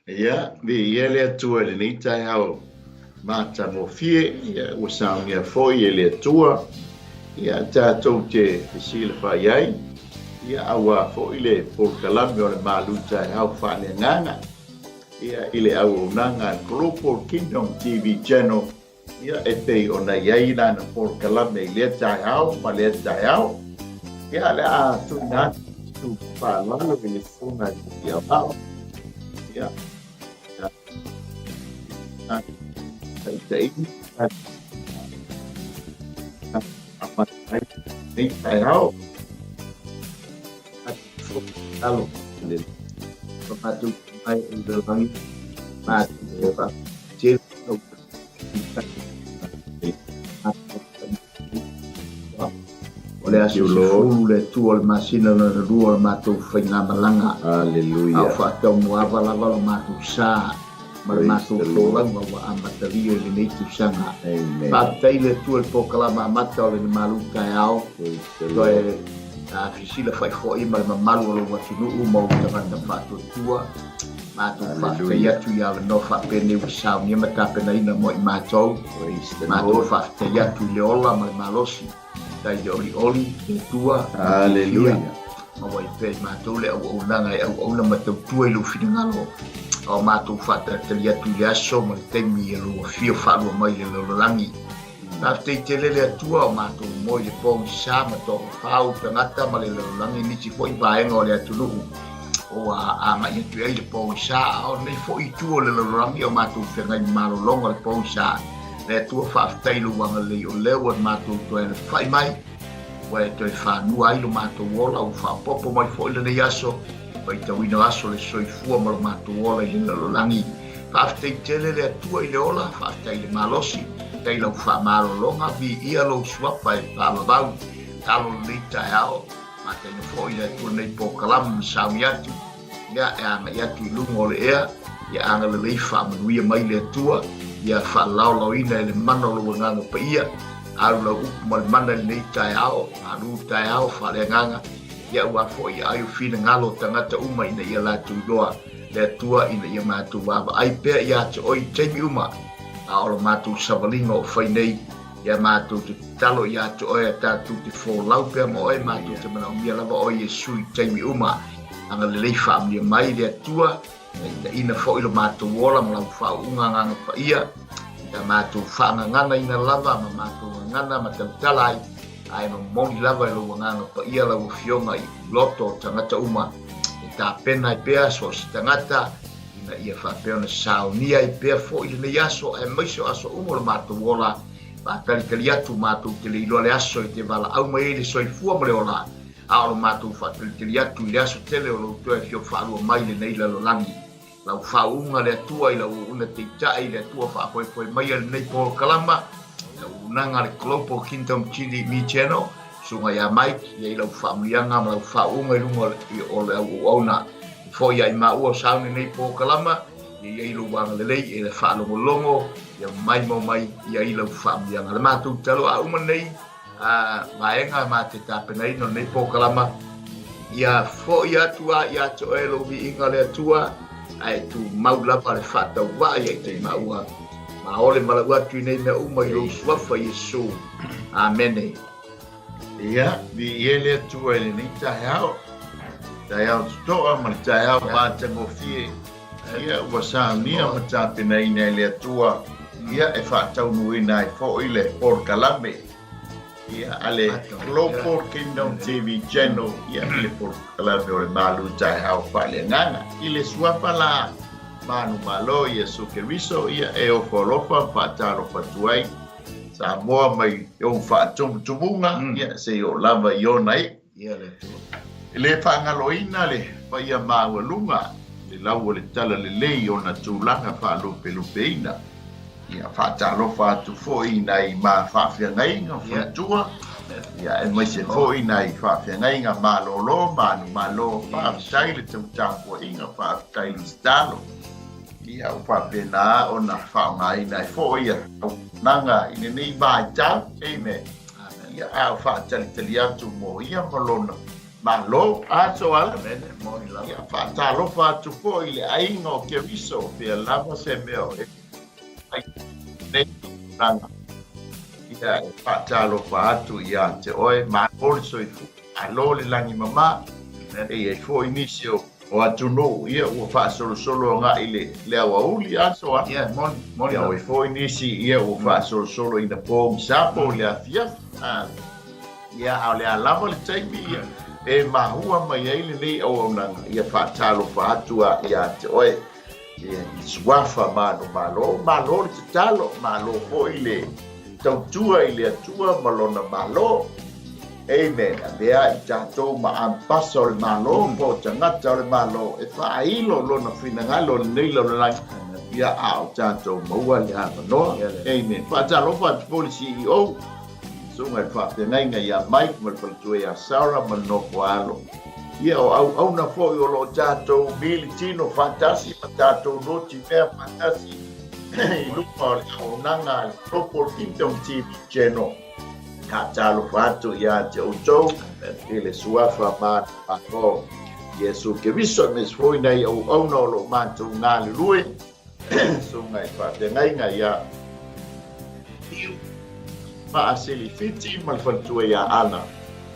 Ia, vi ele atua le ni tai hao mata mo fie, ia usang ia foi ele atua, ia tātou te fisila whai ai, ia awa fo ile por kalami o le malu tai hao whane nganga, ia ile au unanga Global Kingdom TV channel, ia e pei o na iai nana por kalami le tai hao, ma le tai hao, ia le a tu na tu whalalo ile funga ia hao, ia Ai hao Halo Pematu Ai Udalangi Mat Cil Oleh asilo le tuol masina na ruol matu fenga malanga. Haleluya. Afa tau muava lava matu sa. Malmatu flolang wa amatario le neitu sanga. Amen. Batai le tuol pokalama mata le malu kaiao. Toe a fisila fai foi mal malu lo watinu mo tanga fatu tua. Matu fa ya tu ya no fa pene sa mi mata pena ina mo mato. Matu fa ya tu le ola mal malosi. Dai oli tua. Haleluya. Awai pe matou le au nanga au na matou tua lu finangalo. O matou fata te lia tu lia so mo te mi lu fio fa lu mai le langi. Na te tele le tua o matou mo le pon sa matou fa u ngata ma le langi ni ci foi ba en o le tulu. O a ma tu le pon sa o nei foi tu le langi o matou fe ngai malo longo le pon sa. Le tua fa tailu wanga le o le o matou to e fai mai. Wai toi fa nu ai lo mato wola o fa popo mai fo le yaso wai te wino aso le soi fua mo mato wola i le langi fa te tele le tua i le ola fa te le malosi te lo fa malo longa vi ia lo swapa e pa bau talo lita ao ma te no fo i le tu nei po kalam sa miatu ya ama ya tu lu mo le ya anga le fa mo ia mai le tua ya fa lao ina le mano lo nganga pa ia au la mal mana nei tai ao alu tai ao fale nganga ya wa fo ya ai fina ngalo tangata uma ina ia la tu doa le tua ina ia matu wa ai pe ya to oi temi uma ao matu savalingo fai nei ya matu te talo ya to oi ta tu te fo lau pe mo oi matu te mana mia lava oi yesu temi uma anga le family mai le tua ina fo ilo matu wola mo fa unga nganga fa ia da matu fa ngana ina lava ma matu ngana matalai ai no moni lava lo ngana pa ia la fionga i loto tangata uma ta pena pe so tangata ina ia fa pe ona saunia i pe fo i le yaso e mai so aso umo matu wola pa kali atu matu te le le aso te vala au mai le so i fu mo le ola au matu fa te atu le aso tele lo to e fio fa lo mai le nei lo langi la fa unga le tua i la una te tai le tua fa foi mai le nei po kalama unanga le Global Kingdom TV channel sunga ya Mike ya ila family nga ma fa unga lungo o le ona fo ya ma o sa ni nei po kalama ya ila wang le le e fa longo ya mai mo mai ya ila family nga le ma tu talo a uma nei vaenga ma te tape nei no nei po kalama ya fo ya tua ya to elo vi inga le tua ai tu mau la pa le fa ta wa ya te ma ua ma ole malagua tu nei me uma i lo swafa Yesu. Amen. Ia, vi ele tu ele ni tai hao. Tai hao toa ma tai hao ma te mo fie. Ia wa sa nia ma ta te nei nei le tua. Ia e fa tau nui nai fo ile por kalame. Ia ale Global Kingdom TV channel. Ia ile por kalame o le malu tai hao fa le ngana. Ile swafa la manu malo Yesu Keriso ia e o folofa fataro fatuai sa moa mai o fatum tumunga ia se o lava yo nai Ia le tu. le fangaloina le pa ia mawalunga le lau le tala le lei ona tulanga fa lupe lupeina ia fataro fatu foi nai ma fafia ngai nga fatua ia e mai se foi nai fafia ngai nga malolo manu malo fa sai le tutampo inga fa tai stalo ia o papena ona whaonga ina e fo ia nanga ina nei mai tau amen ia a wha tali atu mo ia malona malo aso ala Amen. Mo ni la. ia faatalofa atu fo'i le aiga o keriso pea lava se mea o ai nei tanga ia faatalofa atu ia te oe malo le soifu alo le langi mama e fo'i nisi o atunu ia ua fa'asolosolo aga'i le auauli aso ala Yeah, mo ni ia la. oe fo'i nisi ia ua fa'asolosolo ina pogisapo o le afiafa ia ao le alava le taimi ia e mahua mai ai lenei auaunaga ia fa'atalofa atu a ia te oe ia i suafa malo le tatalo malo fo'i le tautua i le atua ma lona malo amen a mea i tatou ma ampasa o le malo po o tagata o le malo e fa'ailo lona finagalo o lenei lalolagi ia a o tatou maua le avanoa amen fa'atalofa atu po le CEO sunga e whaapengainga ia Mike ma le palatue ia Sarah ma le nofo alo. Ia o au na fo'i o lo tātou mili tino fantasi ma tātou noti mea fantasi i lupa o le aunanga le Purple Kingdom TV channel. Ka talo fatu ia te outou i le suafa ma pako. Iesu ke viso mes fo'i nei au na o lo mātou ngā le rue. Sunga e whaapengainga ia ma asili fiti ma le falatue ia ana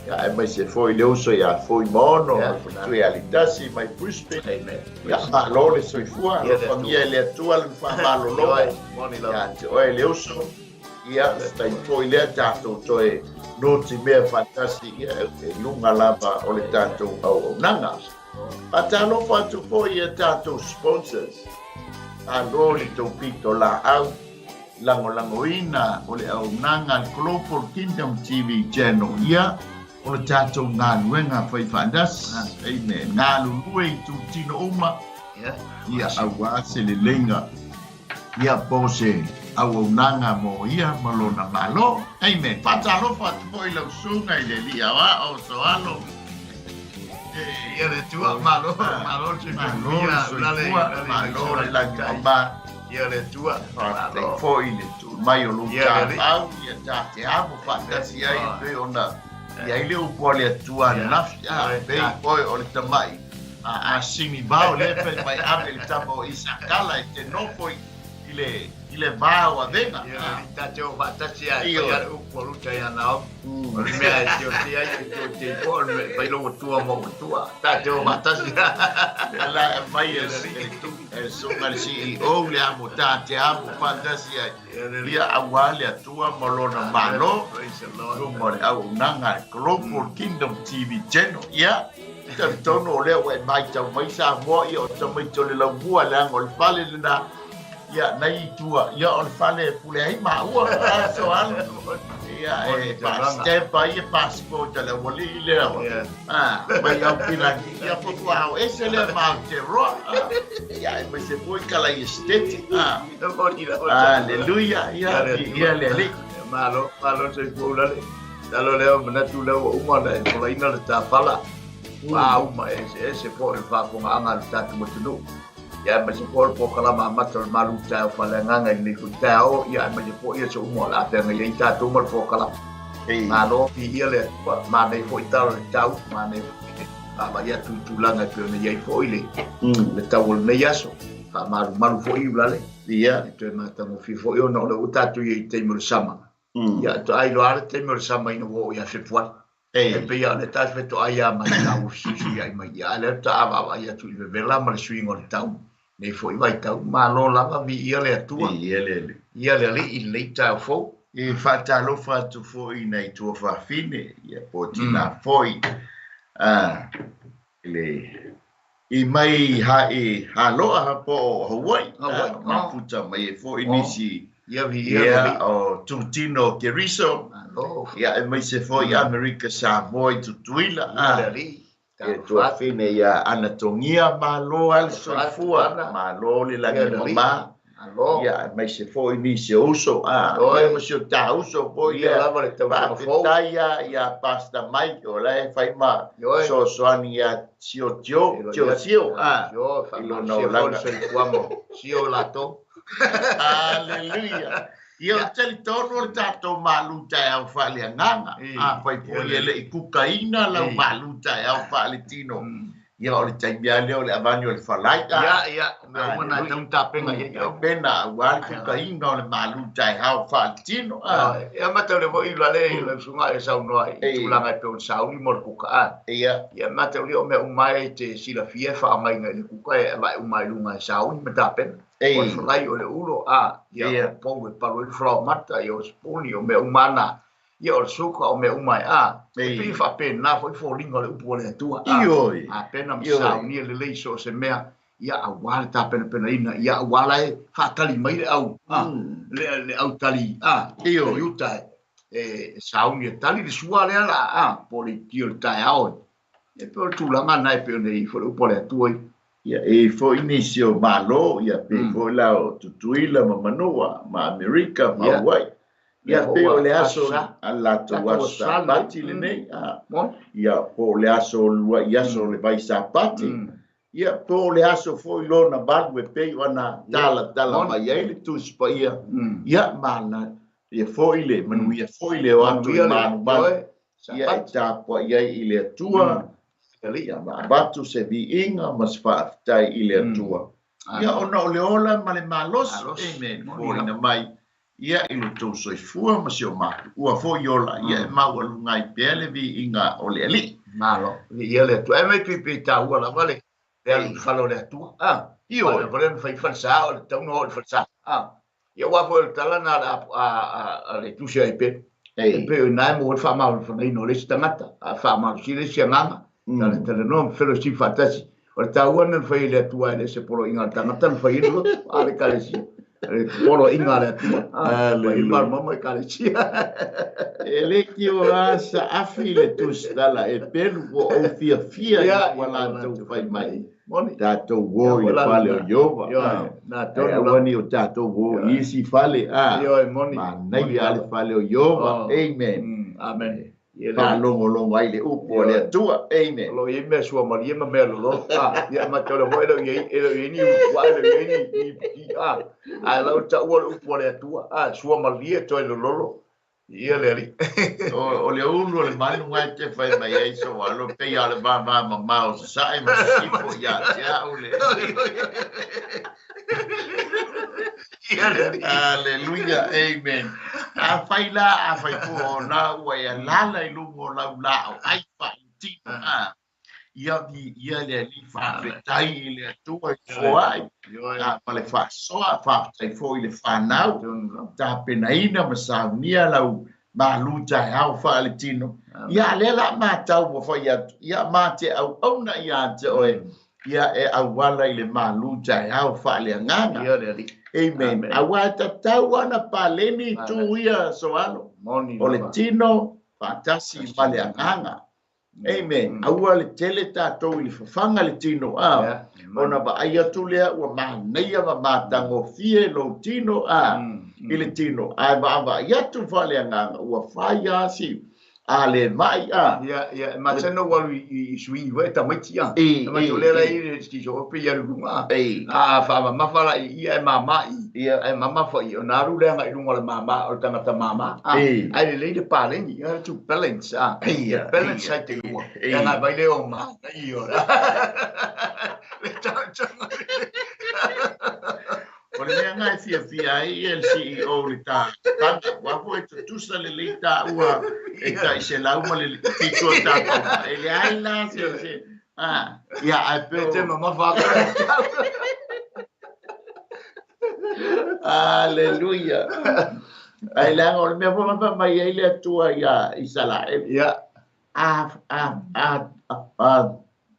ia e mai se foi le uso ia foi mono ma le falatue ia litasi mai Brisbane ia malo le soifua le famia le atua le whamalolo Mo ni ia la. te oe le uso ia stai foi le tātou toe noti mea fantasi ia e lunga lava o le tātou au nanga atalo fatu foi ia tātou sponsors alo le tau pito la au langolangoina o le aunaga Global Kingdom TV channel ia o le tatou galuega faifa'adasi amen galulue i tutino uma Yeah. ia auā se leleiga ia po se auaunaga mo ia ma lona malo amen fatalofa atu fo'i lausuga i le li'a o soalo Ia le tua malo se malo le lagimama Ia le tua malo. foi le tu mai o luta Ia le- au ia ta te amo fantasi ai pe ona ia ile u pole tua na pe foi o le tamai a sini bao le pe mai ame le tamo isa kala te no foi ile bao a venga Ia le tateo batasi ai. Io. Ia u polu tai ana. Mea tio tia tio te por vai lo tua mo tua. Tateo batasi. la mai e songa le CEO le amo ta te amo fantasi ai ia awale atua molona malo Praise the Lord. Rumore au nanga Global Kingdom TV channel ia tono le we mai tau mai sa mo ia o tau mai tole la bua le angol fale le na ia nai tua ia on fale pule ai ma ua so al ia e pa step ai passport le wali le Yeah. mai au pina ia po au ese le ma te ro ia mai se foi kala i steti Aleluia ia le Malo se pula le. Dalo leo manatu leo umana e pola ina le tapala. Wa uma ese po le fa ko anga le tatu mutunu. Ya ma se po kala ma matal malu ta fa le nganga ni ku tao ya ma se po ia so uma la te ngai tatu mal po kala. Malo fi ia le ma nei fo italo le tau ma nei ba ia tu langa pe ne ia fo ile. Le tau le yaso. Fa malu fo iula le. ia Te mata mo fi fo io no le utatu ia te mo sama. Ya to ai lo ar te mo sama ina wo ya se puan. E pe ya le tas veto ai a ma na u si ai mai ya le ta ava ya tu le vela ma le swing o le tau. Ne foi vai tau ma lo lava vi ia le atua. Ia le i le tau fo. e fatalofa atu fo'i nei tua fa'afine ia po tina fo'i i mai haloa po Hawaii maputa mai e fo'i nisi Ia vi ia o tutino keriso Lo. ia e mai se fo'i Amerika Samoa i tutuila Ia le e tua fine ia anatongia malo al soifua malo le lagi mama Alo. ia mai se foi ni se uso Oi. ia ma se ta uso poi Ia lava le tau pa fo. taia ia pasta mai o la fai ma Oi. so ani ia sio Yo, Ilo no langa. se cuamo. Sio lato. aleluia Ia o tali tono o tato malu tai au whale anganga. Pai po ele I kukaina lau malu tai au whale tino. Ia o le taimia leo le avani o le whalai. Ia, mea umana taun tapenga ia. Pena, wale kukaina o le malu tai au whale tino. Ia mata le vo ilo ale, le sunga e sau noa, tūlanga e peo sauni mo le kuka. Ia mata le o mea umai te sila fie wha mai ngai le kuka e vai umai lunga e sauni me tapena. O le whalai o le ulo, ia pou e palo i whlau mata, ia o sponi o mea umana. Ia o le suka o mea umai e pili wha pena, foi fōringa le upu o le atua. Ioi. Pena ma sauni le leiso se mea, ia a wale tapena pena ina, ia a wala e whakali mai le au. Le au tali, Ioi. Iutai. Sauni e tali le sua le ala, po le tio le tae ao. E peo le tūlanga nai peo nei, fo le upu o le atua. Ia e fo inisio malo, ia pe fo lao tutuila ma manoa, ma Amerika, ma Hawaii. Ia pe o le aso ala to wasa pati le nei. Ia po le aso lua ia so le vai sa pati. Ia po le aso fo ilo na balu e pe ona tala mai ai le tu spa ia. Ia mana ia fo ile manu ia fo ile o atu manu ba. Ia ta po ia ile tua. Ia ma batu se vi inga mas fa tai ile tua. Ia ona le ola ma le malos. Amen. Fo ina mai. Ia ilo tau soifua ma si o matu. Ua fo iola, ia mau alungai pele vi inga o le ali. Malo, ia le atua. E mai pipi ta ua la vale. Le alu falo le atua. Io, le vale fai falsa, o le tau no o le falsa. Ia wafo le talana a le tusia e pe. E pe o nai mo le whamau le whanai no le si tangata. A whamau si le si anganga. Tale tale no, felo si fatasi. O le tau ane fai le atua e le se polo inga tangata. Le fai ilo, a le kale si. Polo inga le atua. Mai mama kale si. Ele ki o asa afi le tusitala e pelu o fia ia wala tau fai mai. Tatou wo i fale o Iova. Wani o tatou wo isi fale. Ma nei ale fale o Iova. Amen. Amen. Pa longo ai le upo le atua. Amen. Lo i me sua maria ma me lo. Ia ma tole ho elo i ni wa elo i ni. A la ta o upo le atua. Sua maria to elo lolo. Ia le ali. O le ulu le manu ngai te fai mai ai so alo pe ia le ma o sa e ma sipo ia o le. Aleluia, amen. A fai po na ua ia lala i lungo lau lao. Ai fai tino ia le ali whawhetai i le atua i foai. Pa le whasoa, whawhetai fo i le whanau. Ta penaina ma saunia lau malu tai au whaale tino. Ia lela mātau wa whai atu. Ia māte au na ia te oe. Ia e au wala i le malu tai au whaale anganga. Ia le ali. Amen. Awa tatau ana paleni tu ia soalo. O le tino fatasi male anganga. Amen. Awa le tele tatou i le fafanga le tino. Ona ba aia tulea ua mahaneia ma matango fie lo tino i le tino. Ai ba ia tu fale anganga ua fai asi. Ale mai ia ma teno walu i sui we ta mati ma to le la i sti so pe ia lunga fa ma fala ia mama ia mama fo i na ru le nga i lunga le mama o tanga ta mama ai le pale ni to balance balance sai te lunga ia na vai le o ma i ora le ta o le mea ngai fia ai el CEO le ta tanga wafo e tutusa le leita ua e ta i se lauma le titua tata e le ai la se ia ai pe te mama whaka aleluia ai langa o le mea whamapa mai ai le atua ia i sala ia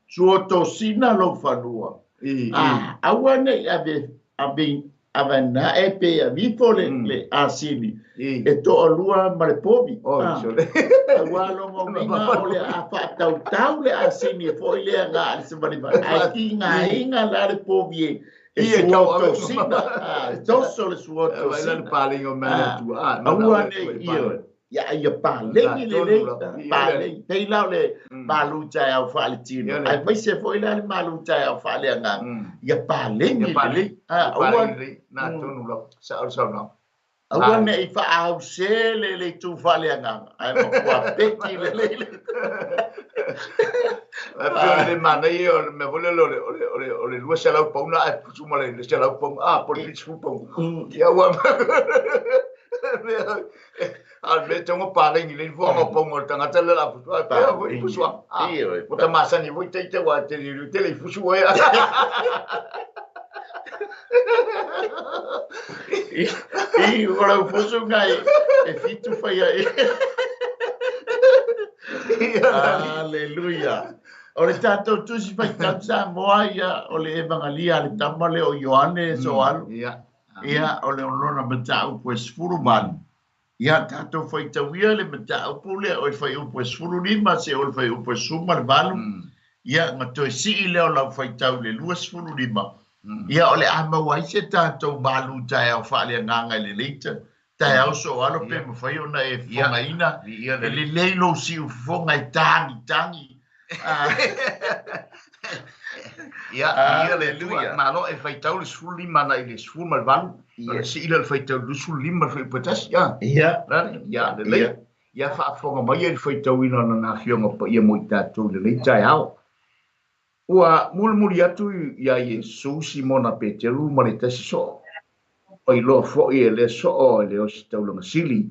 suoto sina lo whanua awane avana e pe a vipole le asini e to alua ma le povi walo mo minga ole a tau le asini e foi le nga se mani ai inga la le povi e suoto sina toso le suoto sina palingo mana tu awane ia palengi le palengi pei lau le malu tai au fale tino ai vai se foi le malu tai au fale nga ia palengi na tonu lo sa no Awan e fa au se le tu fale anga. Ai mo kwa peki le. Pero le mana yo me vole le lua se lau pau na pusu male le se lau pau por pichu pau. Ya wa. Al me tongo pa ngi le vo ngo pau ngo tanga tele la pusu. Pa vo pusu. O ta masa ni vo te wa te le pusu ya. I ora pusu ngai e fitu fa ya. Hallelujah. Ora tato tu si fai tanza moaia o le evangelia le tamale o Ioane so alu. Ia o le olona mata u pues furuman. Ia tato fai tawia le mata u pule o fai u pues furulima se o fai u pues sumar balu. Ia ngato si le o la fai tau le luas furulima. Ia o le ama wai se tato balu tai o fa le nganga le leita. Tai au so alo pe mo fai ona e fongaina. Le leilo si u fonga i tangi. Ya, aleluia. Malo e fai tau le suli mana i le suli malvan. Le si ila le fai tau le suli ma fai patas ya. Ya. Ya, le le. Ya fa fonga mai e fai tau ina na fionga pa ia mo tatu le le tai au. Ua mulmuli atu ia Yesu Simona Petelu ma le tasi so. Oi lo fo e le so o le o si tau langa sili.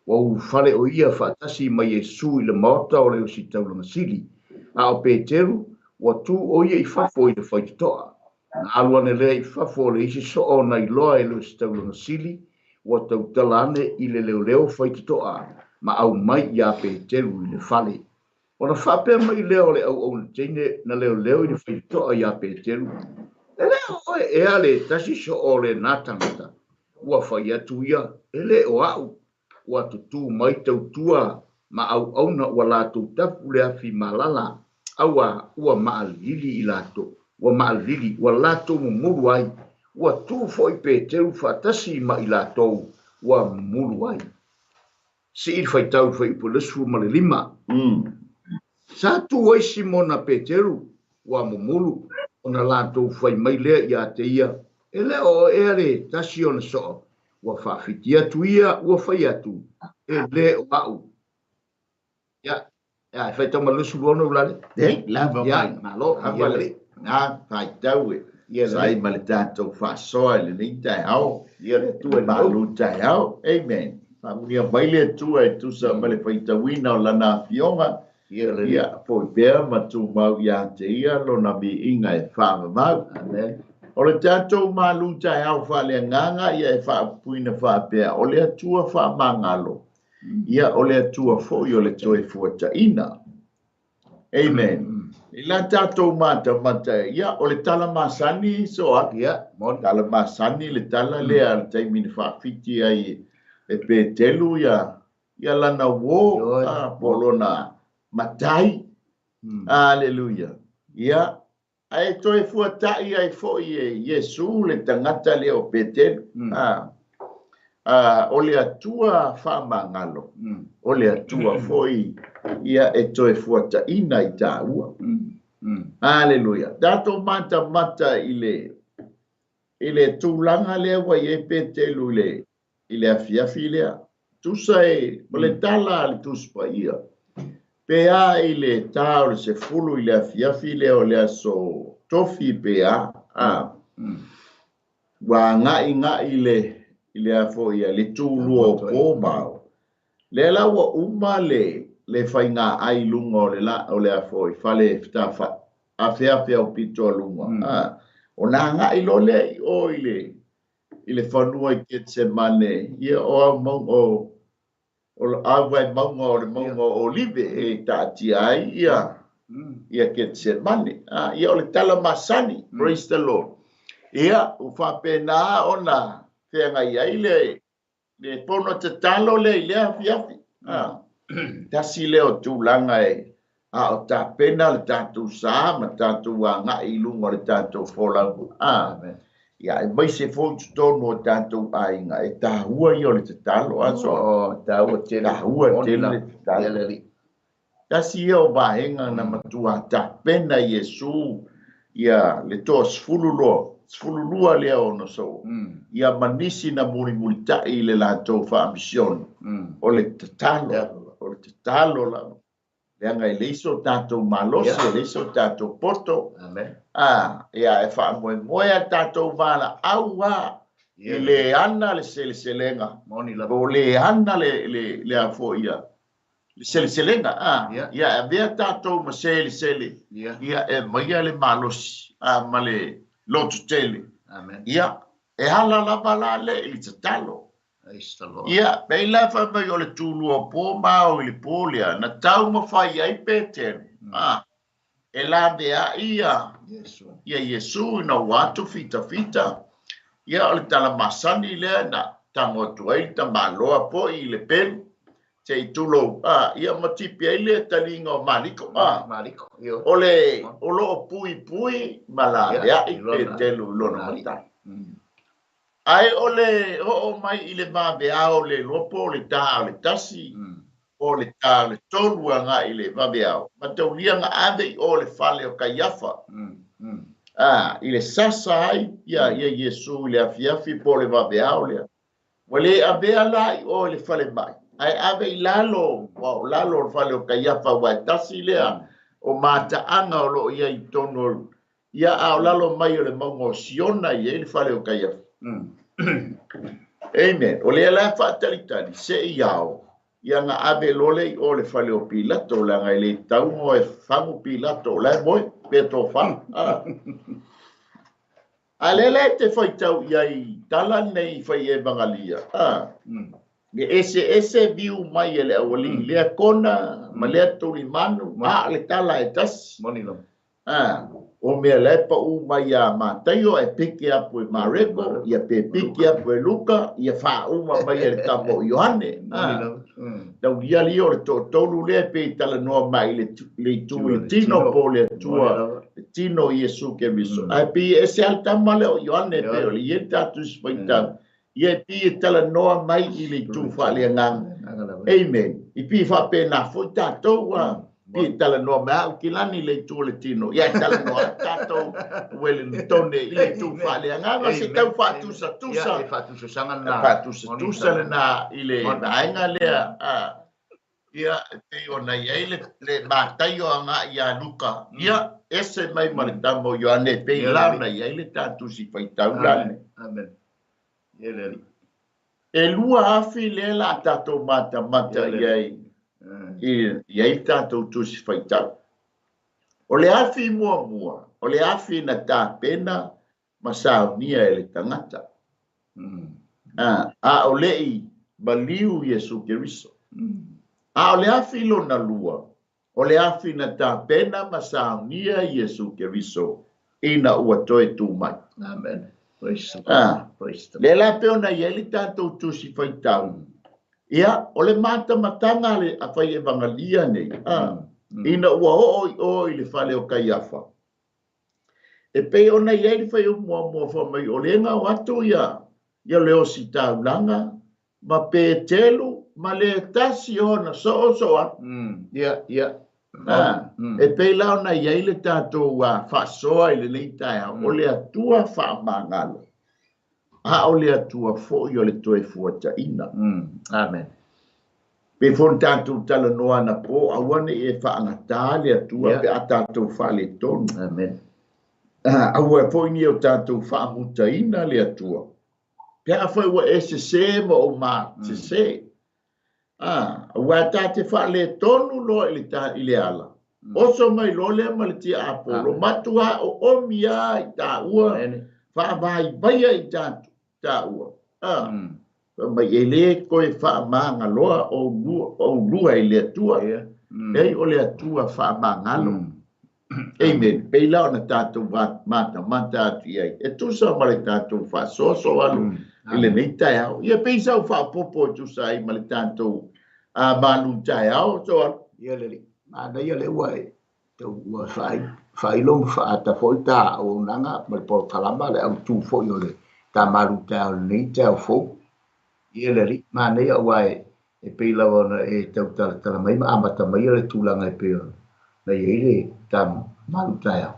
Wa u fale o ia fa tasi ma Yesu i le mota o le o si tau langa sili. A o Petelu wa tu o ia i fafo i le faitoa. Na alua ne lea i fafo le isi so o na i loa e le o si tau langa sili. Wa tau talane i le leo faitoa. Ma au mai ia Petelu i le fale. Ona whapea mai leo le au teine na leo i le whaitoa ia Petelu. E leo oe ea le tasi so o le nātangata. Ua whai atu ia, e le o au. Ua tutu mai tau tua ma au na ua lātou tapu le afi malala. Aua ua maalili i lātou. Ua maalili, ua lātou mumuru ai. Ua tu foi Petelu whatasi ma i lātou. Ua mumuru ai. Si i whaitau whai upolesu ma le 5. Sa tu wai Simona Petelu wa mumulu ona lātou whai mai lea i a te ia. E leo e are tasi ona so wa whawhiti atu ia wa whai atu. E le o au. Ya, e whaitau malusu lona ulale. Lava mai. Ya, malo, Hawale. Nā, whai tau e. Sai ma le tātou whasoa le ni tai au. Ia le tu e Malu tai au. Amen. Whamunia mai le tua e tusa ma le whaitawina o lana fionga. Ia, po pea matu mau ia te ia lona mi inga e whaama mau. Amen. O le tātou malu tai au whale nganga ia e wha puina wha pea. O le atua wha mangalo. Ia o le atua fo i o le toe fuata ina. Amen. I la tātou mata ia o le tala masani so a. Ia, mon. Tala masani le tala lea le taimini wha fiti ai e Petelu ia. Ia lana wo polona. Matai. Hallelujah. Ia. Ai toi fuatai ai fo i Yesu le tangata le o Petelu. O le atua whamangalo. O le atua foi ia e toi fuatai nai tāua. Hallelujah. Dato mata i le tūlanga lea wa i e Petelu i le afiafi lea. Tusa e, mo le tala le tuspa ia. Pea i le tā o le se fulu i le afiafi lea o le aso tofi pea. Wa ngai le afo ia le tūlu o pōmau. Le la wa uma le whainga ai lunga o le afo i whale fitafa. Awhiawhia o pito lunga. O nā ngai lo le o i le whanua i Getsemane. Ia o au maungo o awai maunga o le maunga o live e tāti ai ia Getsemane. Ia o le tala masani. Praise the Lord. Ia u whapena ona whenga iai le pono te talo le i lea fiafi. Tasi leo tūlanga e. O tā pena le tātou sā, ma tātou wanga i lunga le tātou wholau. Ia, e mai se fōtu tōnu o tātou ainga, e tā hua i o le te talo aso. Tā hua tele. Tā hua tele le te talo. Tasi e o wahenga na matua tā pena Yesu, ia le tōs fululo, fululua lea ona so. Ia manisi na muli tai le latou whaamisiona. O le tatalo la. Lea ngai leiso tātou malosi, leiso tātou poto. Ia e whaamoe a tātou wala aua. I le ana le seleselenga. O le ana le afo ia. Seleselenga, ia e vea tātou ma sele. Ia e maia le malosi, ma le lotu tele. Ia e hala lava la le i tatalo. Ia, pei la fa mai o le tulu o po mao i le polia, na tau ma fai ai pete. E la vea ia Yesu na watu fita. Ia o le tala masani lea na tangotu ai ta maloa po i le pelu. Te tulo ia matipi ai le talinga o maliko o lo pui mala ia i telu lona mata ai ole o mai i le mabea o le lopo le ta le tasi o le ta le tolu nga i le mabea ma te ulia nga ave o le fale o kaiafa i le sasa ai ia Yesu le afiafi po le mabea o le wale avea lai o le fale mai ai ave lalo fale o kaiafa wa tasi lea o mata anga o lo ia i tono ia a lalo mai o le mongo siona i le fale o kaiafa amen o le la fa talitali se iao ia nga ave lole o le fale o Pilato la nga le tau mo e fangu Pilato la boy peto fa alele te foi tau ia i tala nei foi e bangalia ese viu mai ele awali le kona ma le tuli manu ma le tala e tas o me le pa u mai ma tayo e piki apu e mareko ia pe piki apu e luka ia fa u mai ele tapo Iohane tau ia li o to tolu le pe tala no mai le tu tino po le tua tino Yesu ke miso ai pe ese alta male o Iohane pe o li eta tu spaita ia pi tala noa mai i le tu fale ngang amen i pi fa pe na fo tato wa pi tala noa mai ki lani le tu le tino ia tala noa tato wele ni tone i le tu fale ngang se tau fa tu sa na i le ainga le ia te ona ia le matai o nga ia luka ia ese mai maritamo Ioane pe lana ia le tatu si fa tau lane amen e lua afi le la tato mata iai tato tusi faitau. O le afi mua o le afi na tā pena masaunia e le tangata. O lei baliu Yesu Keriso. O le afi lo na lua, o le afi na tā pena masaunia Yesu Keriso ina ua toe tu mai. Amen. Le la peona ia li tātou tusi faitau. Ia, o le mata matanga le a fai evangalia nei. Ina ua o i le fale o kaiafa. E pe ona ia li fai o mua whamai o le nga watu ia leo si taulanga, ma pe telu, ma le tasi ona so a. Ia. E pe lao na ia le tātou whasoa i le leitai o le atua whaamangalo. O le atua fo i o le toe fuata ina. Amen. Pe fon tātou tala noa na po, awane e whaangata le atua pe a tātou whale tonu. Amen. Awa fo ini o tātou whaamuta ina le atua. Pe a fai wa e se ma o ma se se. Wa tate whale tonu lo i le ala. Oso mai lole ma le tia apolo. Matua o omia i tā ua. Whaavai baia i tā ua. Mai e le koe whaamanga loa o lua i le atua. Ei o le atua whaamanga lo. Amen. Pei lao na tātou mata atu iai. E tusa ma le tātou whaasoso alu. I le nei tai au. Ia pei sau whaapopo tusa ai ma le tātou malu tai au. Ia le li. Mana ia le ua e. Tau ua whailong whaata foi tā o nanga. Ma le po kalama le au tū foi o le. Tā malu tai au nei tai au fo. Ia le li. Mana ia ua e. E pei lawa na e tau tala mai. Ma amata mai le tūlanga e pei o. Na ia le tā malu tai au.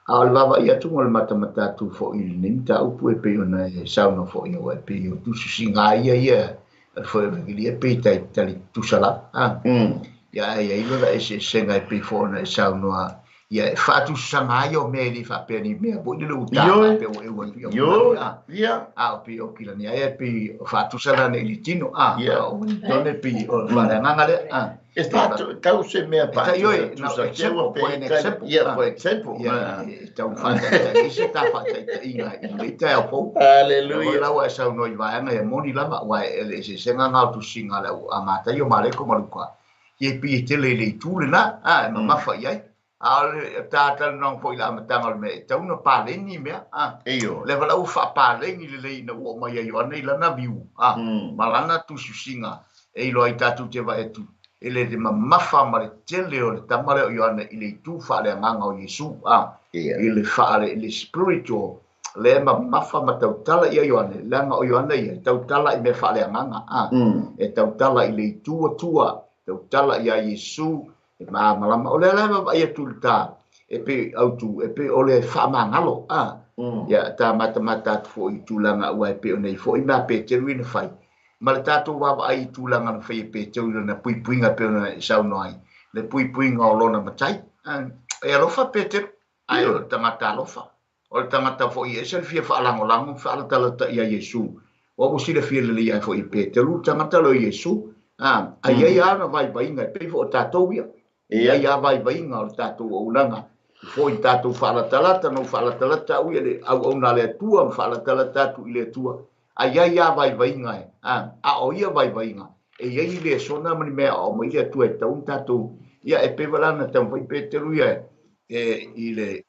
Al baba ia tu ngol mata tu fo i nim ta upu e pe ona e sauna fo i o e pe o tu singa ia fo e pe tai tali tu sala ia ia ilo da ese senga e pe fo na e sauna ia fa tu sanga io me li fa pe ni me bo ni lu ta pe o e yo ia a pe o kila ni ia pe fa tu sala ne li tino o done pe o fa na ngale Está tau se mea pa. Io no example for example tau fa ise ta fa inga i te po Hallelujah. La wa sa no i va nga moni la wa ele se senga nga tu singa la amata yo male ko maluka ye pi te le tu le na ma fa ye al ta non foi la mata ngal me tau no pa le ni me le va la u fa pa le ni le na o ma ye yo nei la na viu malana tu singa e lo ai ta tu te va e tu ele de mafa ma le tele o le tamale o Ioana i le tu fa le nganga o Yesu ele fa le spiritual le mafa ma tau tala i Ioana langa o Ioana i tau tala i me fa le nganga e tau tala i le tua tau tala i a Yesu e malama o le lama i tulta e pe autu e pe o le fa mangalo ya ta mata fo i tulanga ua e pe o nei fo i ma pe te ruina fai ma le tātou wawa ai tūlanga na whai pe tau na puipuinga pe ona i sauno ai. Le puipuinga o lona matai. E alofa pe te, ai o tangata alofa. O le tangata fo i ese le fia whaalangolango, whaalatalata i a Yesu. O musi le fia le li ai fo i pe te lu tangata lo Yesu. Ai ai ana vai vainga, pe fo o tātou ia. Ai a vai vainga o le tātou o unanga. Fo i tātou whaalatalata, no whaalatalata ui le au na le atua, whaalatalata tu i le atua. Ai ai a vai vainga a o ia vai vainga e ia le sona mani mea o mai le tu e tau tatu ia e pe valana tau vai pe te ruia i le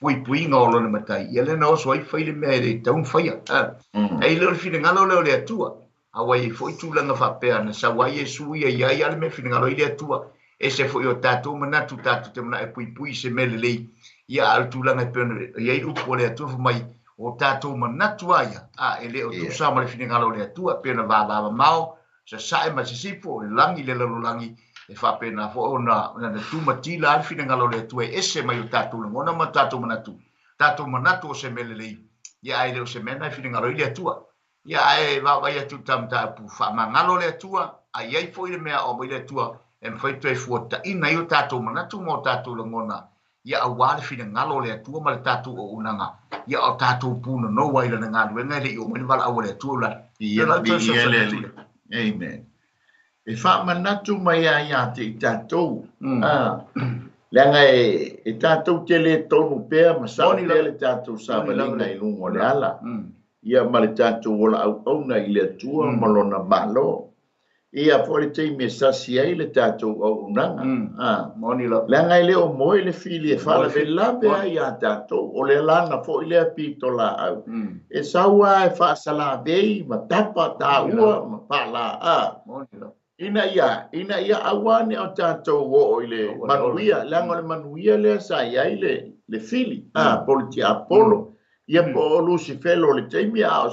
puipuinga o lona matai ia le na oso ai whai le mea le tau whaia e le fina ngalo leo le atua a wai foi tūlanga whapea na sa wai e sui ia ia le me fina ngalo i le atua e se foi o tatu manatu tatu te mana e puipui se mele lei ia al tūlanga e pena ia i upo le atua mai o tātou manatu aia, ele o tu sama le finingalo le atua, pena vāvāva mao, sa sae ma sisipo, le langi le lalolangi, e whapena fo ona na tumatila al finingalo le atua, ese mai o tātou langona ma tātou manatu o se mele lei, ia ai leo se mena e finingalo le atua, ia ai vāvai atu tamta pu whamangalo le atua, ai ai fo i le mea o mai le atua, e mwhaitu e fuata ina i o tātou manatu mo tātou langona, ia awale fina ngalo le atua ma le tatu o unanga ia o tatu puna no wai lana ngalo e ngai le o mani wala awale atua la ia le amen e wha manatu mai a ia te i tātou le ngai e tātou te le tonu pēr ma sao te le tātou sāmalinga i lungo le ala ia ma le tātou ola au auna i le atua malona malo ia fori te me sasi ai le tātou au unanga. Moni la. Le ngai leo moi le fili e whala ve labe ai a tātou. O le lana fo i le apito la au. E saua e wha sala vei ma tapa tā ua ma pala a. Moni la. Ina ia awane o tātou o i le manuia. Le le manuia le sa ai le fili. Politi Apollo. Ia po Lucifelo le teimi a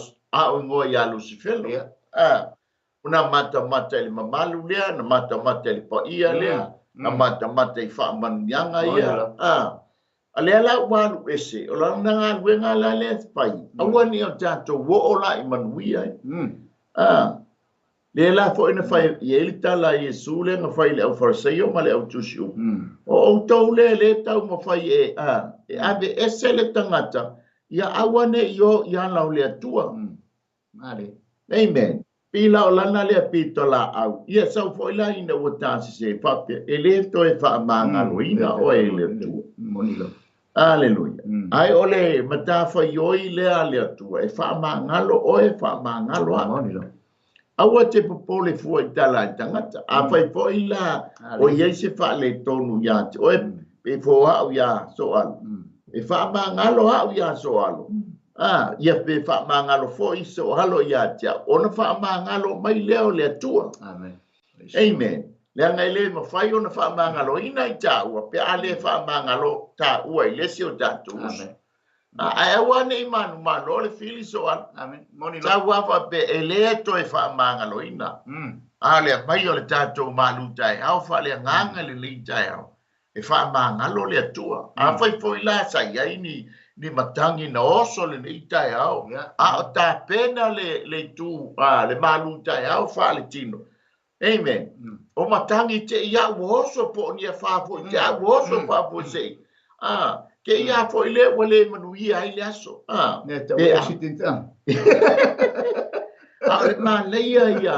o ngoa ia Lucifelo. Na mata le mamalu lea, na mata le paia lea, na mata i whaamanianga ia. A lea la walu ese, o la nanga luenga la lea pai. Awani o tātou wo o la i manuia. Lea la fo ina whai, i elita la Yesu le nga whai le au Farisaio ma le au Tusiu. O tau le tau ma whai e ave ese le tangata, ia awane i o i anau le atua. Amen. Pila o lana le apito la au. Ia sau foi la ina o tāsi se whapea. E le to e wha mangalo ina o e le tua. Monilo. Aleluia. Ai ole matafa ioi le a le tua. E wha mangalo o e wha mangalo a. Monilo. Aua te popole fua i tala i tangata. A whai foi la o iei se wha le tonu iate. O e fua au ia so alu. E wha mangalo au ia so alu. Ia pe wha mangalo fo i so halo ia tia. Ona wha mangalo mai leo le atua. Amen. Amen. Lea ngai le ma whai ona wha mangalo ina i tā ua. Pe a le wha mangalo tā ua i lesi o tātu. Amen. Ai awa nei manu o le fili so an. Amen. Moni Tā ua wha pe e le to e wha mangalo ina. A lea mai o le tātu malu tai. Au wha lea nganga le li tai au. e fa mangalo le atua a fai foi la sai ai ni matangi na oso le nei tai au a o ta pena le tu le malu tai au fa le tino amen o matangi te ia oso po ni fa po ia oso pa po sei ke ia foi le wale manui ai le aso ne te o sitinta ma le ia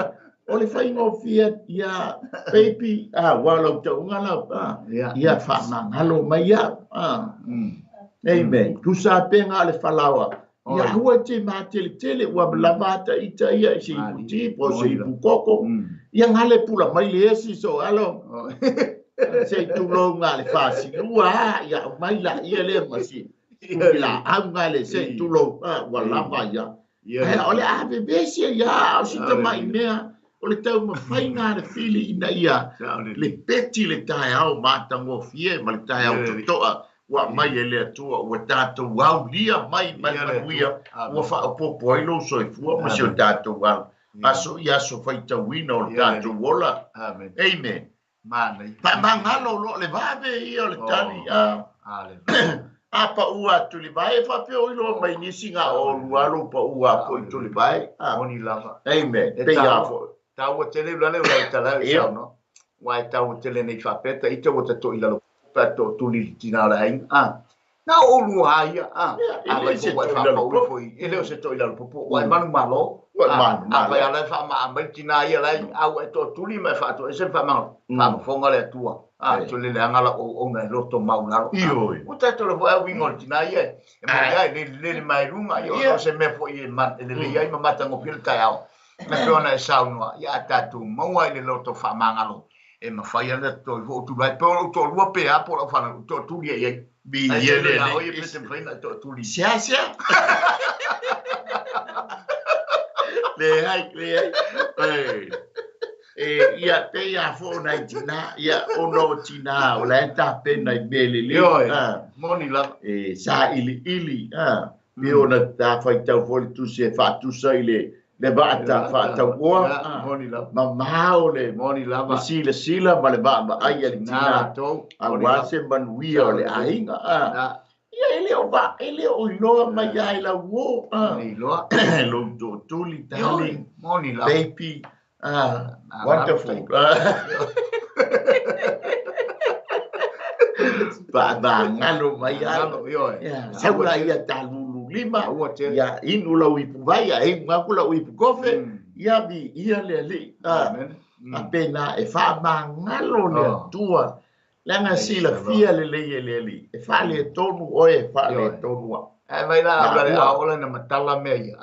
o le fai ngofia ia baby walo te ungala ia fa mangalo mai ia amen tu sa penga le falawa ia hua te tele wa lavata ita ia si puti po si pukoko ia ngale pula mai le esi so alo se tu lo ngale fa si lua ia mai la ia le masi la ngale se tu lo wa lava ia ole ave besi ia o si te mai mea o le tau mawhai ngā re whili ina ia le peti le tae au mātango fie ma le tae au totoa wa mai e le atua ua tātou au lia mai manuia ua whaapopo ai lo soifua ma si o tātou au aso i aso whaitawina o le tātou wola amen pa mangalo lo le vave ia o le tani pa ua tuli vai fa pe o lo mai nisi nga o lualo pa ua ko tuli vai oni lava amen pe ia fo tau tele lale o tala ia no wai tau tele nei fa peta ite o to ila lo pato tuli tina la ai na o lu ai vai se to ila lo foi ele o se to ila lo popo wai manu malo vai ala fa ma mai tina ia lai au to tuli mai fa to se fa ma fa fonga le tua tuli le ngala o na lo to mau na o tato lo vai wingo tina ia e mai ai le mai runga io se me foi ma le ia ma mata ngo pil kai au na pona e saunua ia tatu maua i le loto whamangalo e mawhai ana to i tu vai po to lua pe a po fa to tu ia bi ia le o ia pete mfaina to tu li sia le ai ia pe ia fo na tina ia ono tina o la ta pe na bele le moni la sa ili mi ona ta fa ta vol tu se fa tu sai le bata fa ta wa moni la ma mau le moni la ma sila ma le ba ai ali tina to a wa se man wi o le ainga ia ele o lo ma ia la wo lo to li tali moni la baby wonderful ba ngalo mai ya saula ia talulu lima ya inu la wipu vai ai ngakula wipu kofe ya bi ia le apena e fa ngalo le tua langa sila fia le e fa le tonu o e fa le tonu vai la ola na matala me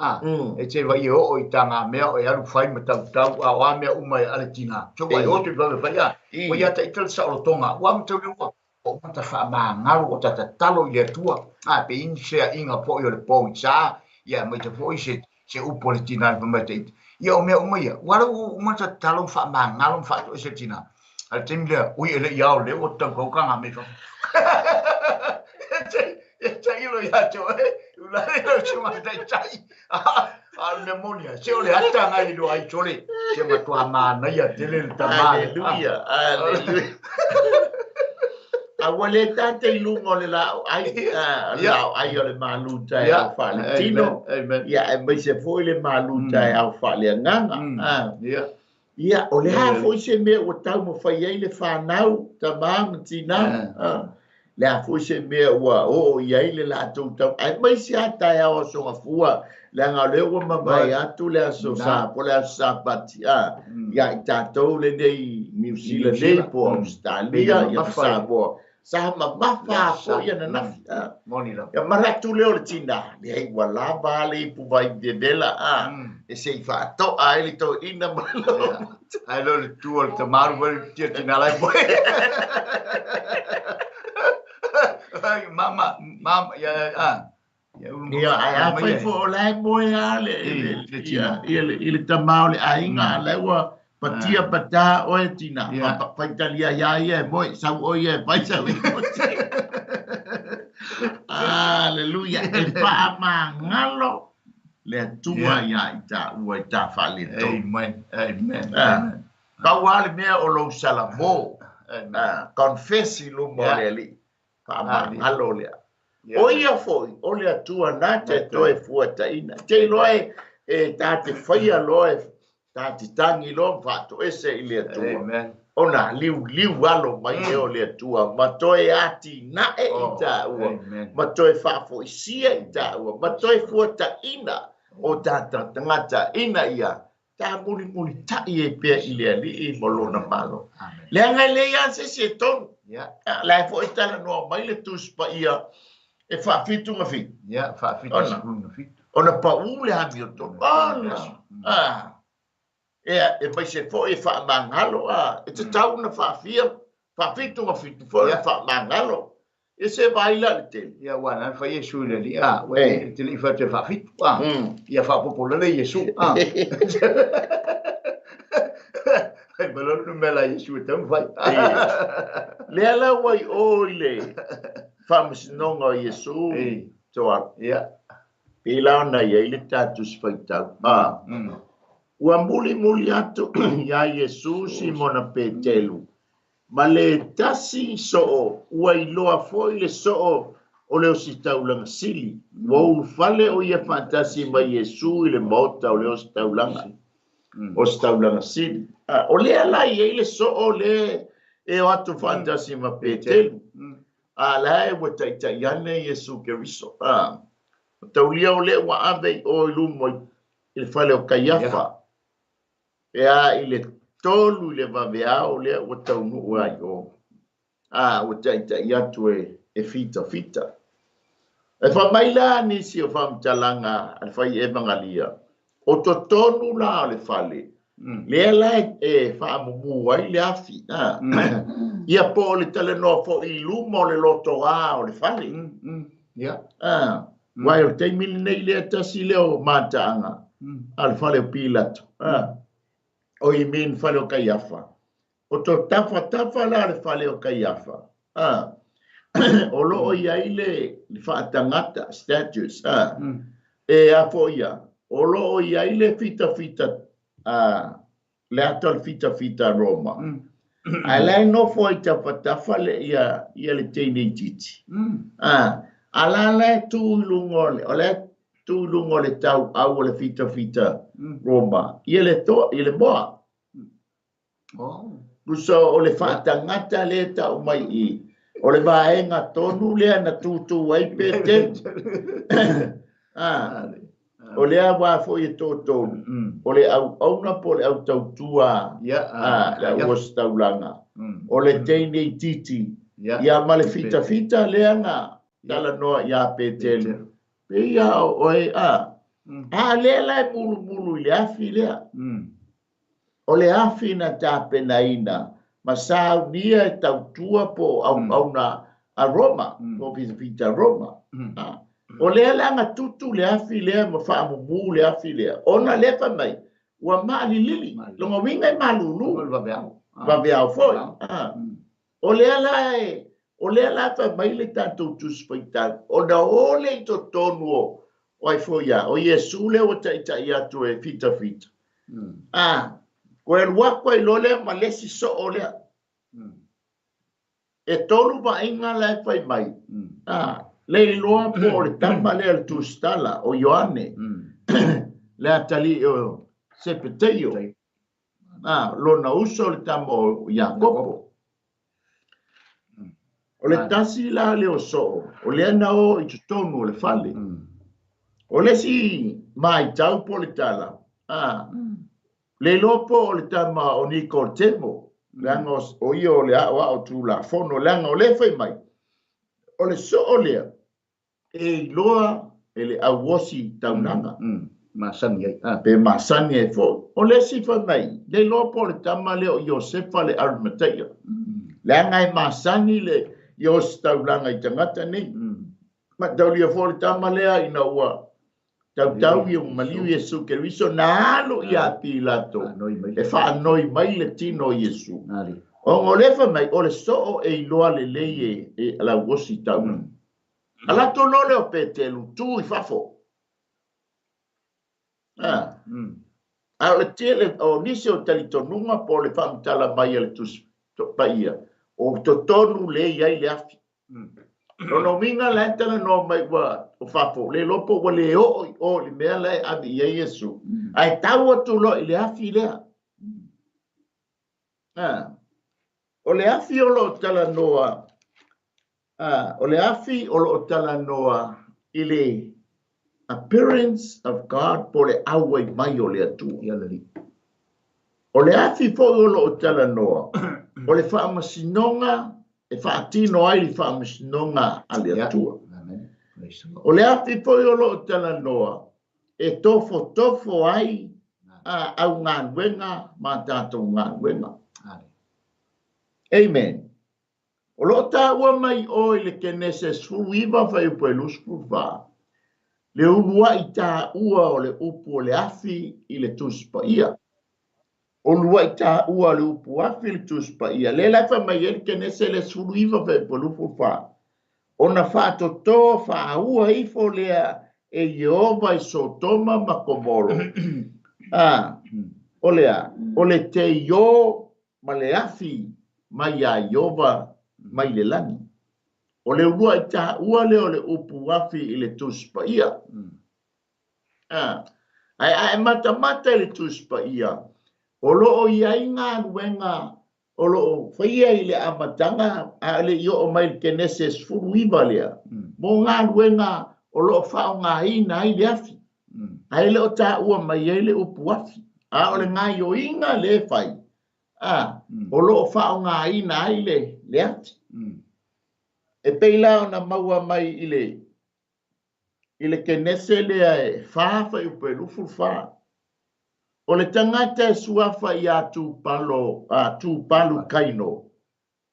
e che vai o itanga me o ya fai matau a me uma ale tina cho vai o te vai ya o ya te tel sa o tonga wa mtu o mata fa ngalo o tata talo le tua pe inse inga po yo le po cha ya mai te po se upo le tina va mate ya o me uma ya wala o mata talo fa ngalo fa to se tina al timle o ele ya o le o ta ko ka me fa chai lo ya cho la lo chuma dai chai al memoria se o le ata ngai lo ai chole se ma tua mana ya tele ta ma haleluya awale tante lungo le la ai o le malu tai au Valentino ya e mai se foi le malu tai au fale nganga ia o le ha foi se me o tau mo fai ai le fanau ta ma tina le a foi se me o ia le la tau ai mai se ata ya o so afua le nga le o mai atu le so sa po le sa patia ya tatou le dei New Zealand le po Australia ya sa po sa ma fa po ya na moni la ya maratu le o tina le ai wala vale pu vai de dela e se fa to ai le to ina malo ai lo tu o te maru vai ti tina lai po mama ya ai fai fo lai moia le ile tamau le ainga le wa patia pata o tina pa italia ya moi sa o ye pa sa aleluya e pa mangalo le tua ya ita o ita fa le to amen ka wale me o lo salamo confessi lumo le li. Halo le. O ia foi, o le atua na te toe fuata ina. Te loe ta te whaia loe ta te tangi lo fato ese i le atua. Ona liu alo mai o le atua. Ma toe ati na e i ta ua. Ma toe whafo i sia i ta ua. Ma toe fuata ina o tata tangata ina ia. Ta muli tai e pia i le ali i molona malo. Le angai le ia se tonu. La fo itala no mai le tuspa ia. E whaafitu nga fi. Whaafitu nga fi. Ona pa ule hami o tonu. E mai se fo e whaamangalo. E te tau na whaafia. Whaafitu nga fitu fo e whaamangalo. E se vaila le te. Ia wana, wha Yesu le li. Wei, te li wha te whaafitu. Ia whaapopola le Yesu. Hei malonu mela Yesu e tamu whai. Le ala wai o le. Whamasinonga o Yesu. Toa. Pila ona ia ile tatu sfaitau. Ua muli atu ia Yesu si mona petelu. Ma le tasi so'o ua iloa foi le so'o o leo si taulanga sili. Ua ulufale o ia whaatasi ma Yesu i le mota o leo si taulanga. O si taulanga sili. O lea lai e le so'o le e o atu whaatasi ma petelu. La e wa taitaiane Yesu Keriso. Taulia o le wa ave o ilumo i le whale o Kaiafa. Ea i le tolu le vaveao le o taunu ua i o. O taitai atu e fita. E whamaila nisi o whamtalanga al whai e mangalia. O to tonu la o le whale. Lea lai e whaamumu ai le afi. Ia po le tale no fo i lumo le loto o le whale. Wai o te mili nei le atasi leo mātaanga. Al whale o pilato. O i min whale o Kaiafa. O to tafa la le whale o Kaiafa. O lo o ia ile le whaatangata, statues. E a fo ia. O lo o ia ile fita. Le ato al fita Roma. Alai no fo i tafa le ia le teine titi. Alala tu lungole. Ole tu lungole tau au le fita Roma. Ia le boa. Luso o le whaatangata le tau mai i. O le vaenga tonu lea na tutu ai pete. O lea wafo i tōtonu. O le au na po le au tautua. La uos taulanga. O le teine i titi. Ia ma le fita lea nga. Dala noa ia petelu. Pe ia oe lea lai mulu le afi lea. O le afi na tāpena ina. Ma sāu nia e tautua po au na a Roma. Po fita Roma. O lea langa tutu le afi lea ma whaamumu le afi lea. Ona lefa mai. Ua maali lili. Longa winga i malulu. Vaveao foi. O lea lai. O lea la fa mai le tātou tuspaita. O na ole i to tonu o ai foia. O Yesu le o taitai atu e fita. Ko e luakwa i lole ma lesi so o lea. E tonu ma inga la e fai mai. Le iloa po le tama le al tustala o Ioane. Le atali o Sepeteio. Lona uso le tama o Iakopo. O le tasi la le o so, o le ana o i tutonu o le fale. O le si mai tau po le tala. Le lopo o le tama o Niko Temo. Leanga o io le o tu la fono, leanga o le fai mai. O le so o lea. E loa e le awosi taunanga. Masani ai. Pe masani e fo. O le si fai mai. Le lopo o le tama le o Iosefa le Arimatea. Leanga e masani le Ios taulanga i tangata ni. Ma taulia fōle tama lea ina ua. Tau i maliu Yesu Keriso na alo i a Pilato. E whaanoi mai le tino Yesu. O ngolefa mai, o le soo e iloa le lei e la wosi tau. Ala tono le o petelu, tu i fafo. A le tele, o nisi o talitonunga po le whamtala mai ale tus paia. o totonu le ia le afi. No minga la tala no mai wa o fapo le lopo wa le o le mea le abi ia Yesu. Ai tau tu lo le afi le. O le afi o lo tala noa. O le afi o lo tala noa ile appearance of God po le awa mai o le atu. O le afi fo o lo tala noa. O le wha masinonga e whaatino ai li whaamisinonga a le atua. O le afi fo o lo tala noa e tofo ai au ngā nuenga ma tātou ngā nuenga. Amen. O lo ta ua mai o le kenese suiva fai upo e lusku wha. Le ulua i tā ua o le upu o le afi i le tuspa ia. O lua i tā ua le upu afi le tuspa ia. Le laifa mai e le kenese le suiva fai upo e lusku wha. O na wha toto wha ua ifo lea e Jehova i Sodoma ma Gomoro. O lea, o le te yo ma le afi mai a Jehova mai le lani. O le ua i tā ua le o le upu afi i le tuspa ia. Ai mata i le tuspa ia. O loo ia i ngā nuenga, o loo whaia i le amatanga, a le i o mai kenese sfuru iwa lea. Mo ngā nuenga, o loo whao ngā ina i le afi. Ai le o tā ua mai e le upu afi. A o le ngā yo inga le whai. O loo whao ngā ina i le afi. E peila o na maua mai i le kenese lea e whawha i upe lufu wha. O le tangata e suafa i a tūpalu kaino.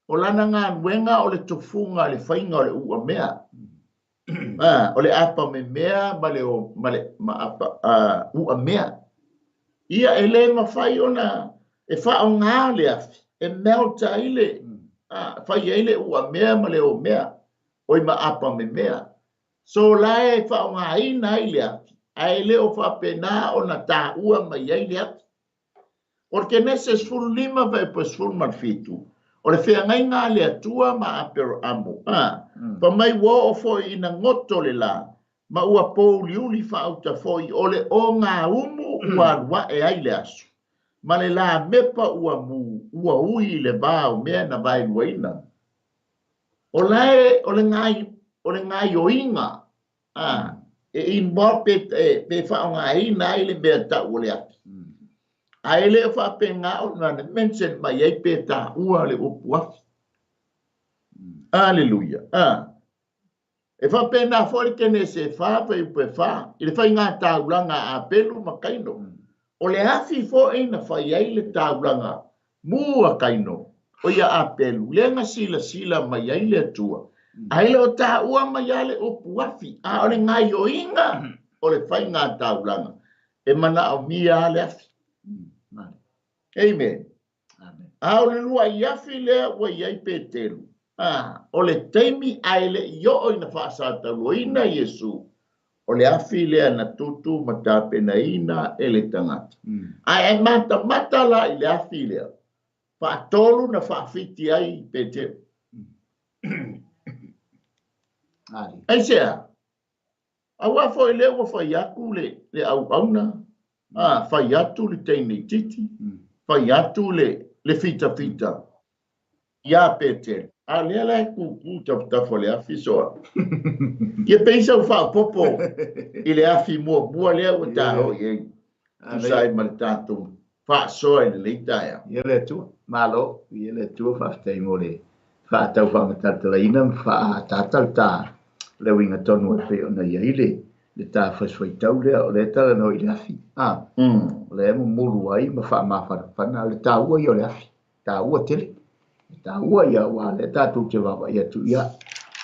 O lana ngā nuenga o le tofunga le whainga o le ua mea. O le apa me mea ma le ua mea. Ia e le mawhai ona e whao ngā le afi. E melta i le. Whai e le ua mea ma le o mea. O i ma apa me mea. So lae e whao ngā ina i le afi. Ai le o whapena o na tā ua mai ai le atu. O le kenese sfuru lima vai po sfuru marfitu. O le whea ngai ngā le atua ma apero amo. Pa mai wo o foi ina ngoto le la. Ma ua pou liuli whaauta foi o le o ngā umu ua rua e ai le asu. Ma le la mepa ua ui le bao mea na vai luaina. O le ngai o inga. E inbo pe whao ngā ina i le mea ta ua le atu. A ele o wha pe ngā o ngā mensen mai ei pe ta ua le upu afi. Alleluia. E wha pe ngā whore kene se wha pe upe wha. I le whai ngā tauranga a pelu ma kaino. O le afi fo e na whai ei le tauranga mua kaino. O ia a pelu. Le ngā sila mai ei le atua. A ele o ta ua mai ale upu afi. A o le ngā yo inga o le whai ngā tauranga. E mana o mia le afi. Amen. A o le lua i afi lea ua iai petelu. O le teimi aile i o ina whaasata loina Yesu. O le afi lea na tutu matapena ina e le tangata. A e mata la i le afi lea. Whaatolu na whaafiti ai petelu. Ai sea. A wafo i lea wafai aku le au auna. Fai atu le teine titi. Fai atu le fita. Ia pete. A lea lai kuku tafo le afi soa. Ia peisa u wha popo. I le afi mua lea u taho iei. Usai ma le tātou. Wha soa i le leitaia. Ia le tua. Malo. Ia le tua whaftei mo le. Wha tau whangatatala ina. Wha tātal tā. Leo inga tonu e pe ona ia ile. Le tā whaiswaitau lea o le tala no i le afi. Le emu muru ai ma wha mawharapana. Le tā ua i o le afi. Tā ua tele. Le tā ua ia wa le tātou te wawa ia tu ia.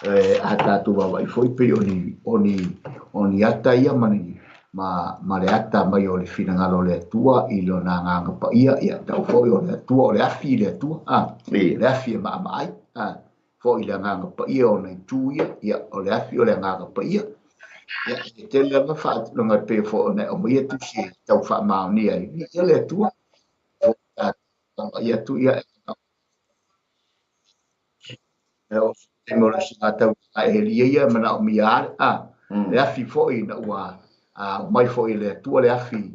A tātou wawa i foi pe oni ata ia mani. Ma le ata mai o le finangalo le atua i le ona nganga pa ia. Ia tau foi o le atua o le afi le atua. Le afi e maa mai. Foi le nganga pa ia o nei tu ia. Ia o le afi o le nganga pa ia. Ya, te le nga whaat lunga pe fo ne o mai tu si tau wha mau ni ai. Ia le tua. Ia tu ia. o te mo le sa tau a e lia mana o miar le afi fo i na ua mai fo i le tua le afi